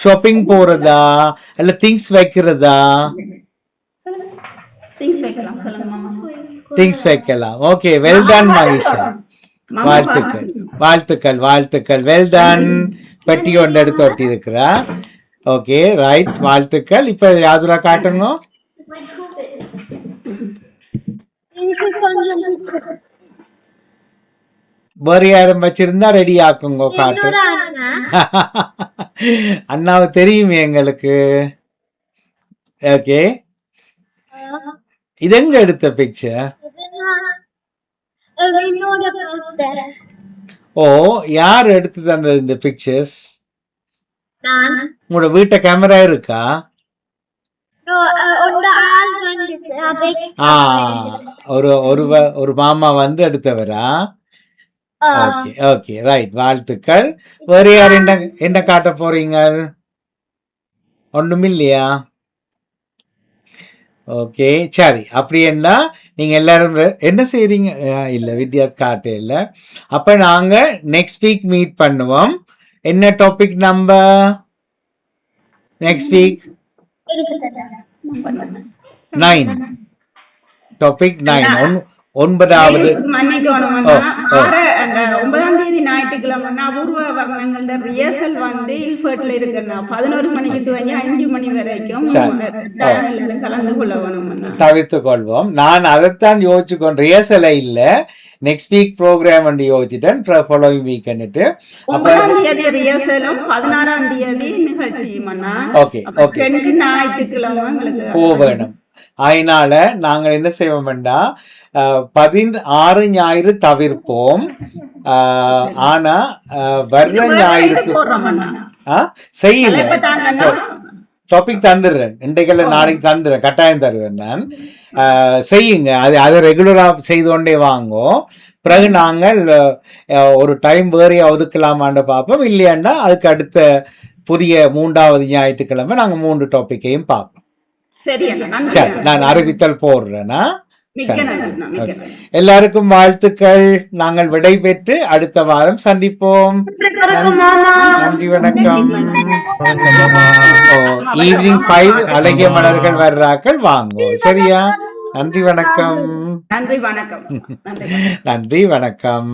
ஷாப்பிங் போறதா இல்ல திங்ஸ் வைக்கிறதா? திங்ஸ் வைக்கலாம். சொல்லுங்க மாமா. திங்ஸ் வைக்கலாம். ஓகே, வெல் டன் மகிஷா. வாழ்த்துக்கள் வாழ்த்துக்கள் வாழ்த்துக்கள். Well ton. பெட்டி ஒன்று எடுத்து ஒட்டி இருக்கிறா. ஓகே, ரைட், வாழ்த்துக்கள். இப்ப யாதுரா காட்டுங்க. வேறு யாரும் வச்சிருந்தா ரெடி ஆக்குங்க, காட்டு. அண்ணாவை தெரியுமே எங்களுக்கு. ஓகே, இது எங்க எடுத்த பிக்சர்? ஓ, யார் எடுத்து தந்தது இந்த பிக்சர்ஸ்? உங்களோட வீட்டை கேமரா இருக்கா? ஒரு மாமா வந்து எடுத்தவரா? ஓகே ஓகே ரைட், வாழ்த்துக்கள். வேற யார் என்ன காட்ட போறீங்க? ஒண்ணுமில்லையா? ஓகே சரி, அப்படி என்ன நீங்க எல்லாரும் என்ன செய்றீங்க? இல்ல வித்யா காட்ட இல்ல. அப்ப நாங்க நெக்ஸ்ட் வீக் மீட் பண்ணுவோம். என்ன topic number next week? 9. Topic 9. 9வது மன்னிக்கணும். 9ஆம் தேதி ஞாயிற்றுக்கிழமை அபூர்வ வர்ணங்களோட ரிஹர்சல் வந்து இல்ஃபர்ட்ல இருக்குன்னா 11 மணிக்கு துவங்கி 5 மணி வரைக்கும் கலந்து கொள்ள வேணும். தவிர்த்து கொள்வோம். நான் அதைத்தான் யோசிச்சு கொண்டு ரிஹர்சலை இல்ல நெக்ஸ்ட் வீக் ப்ரோக்ராம் வந்து யோசிச்சுட்டேன். ஃபாலோவிங் வீக் 9ஆம் தேதி ரிஹர்சலும் 16ஆம் தேதி நிகழ்ச்சியும். ஓகே ஓகே, ஞாயிற்றுக்கிழமை உங்களுக்கு வேணும். அதனால நாங்கள் என்ன செய்வோம்டா 16 ஞாயிறு தவிர்ப்போம். ஆனா வர்ற ஞாயிறுக்கு செய்யல டாபிக் தந்துடுறேன். இன்றைக்கெல்லாம் நாளைக்கு தந்துடுறேன், கட்டாயம் தருவேன் நான். செய்யுங்க, அதை ரெகுலரா செய்து கொண்டே வாங்கும். பிறகு நாங்கள் ஒரு டைம் வேறையா ஒதுக்கலாமான்னு பார்ப்போம். இல்லையாண்டா அதுக்கு அடுத்த புதிய 3வது ஞாயிற்றுக்கிழமை நாங்க 3 டாபிக்கையும் பார்ப்போம். சரி, நான் அறிவித்தல் போடுறேன்னா. எல்லாருக்கும் வாழ்த்துக்கள். நாங்கள் விடை பெற்று அடுத்த வாரம் சந்திப்போம். நன்றி, வணக்கம். ஈவினிங் 5 அழகிய மலர்கள் வர்றாக்கள் வாங்குவோம். சரியா? நன்றி, வணக்கம். நன்றி, வணக்கம். நன்றி, வணக்கம்.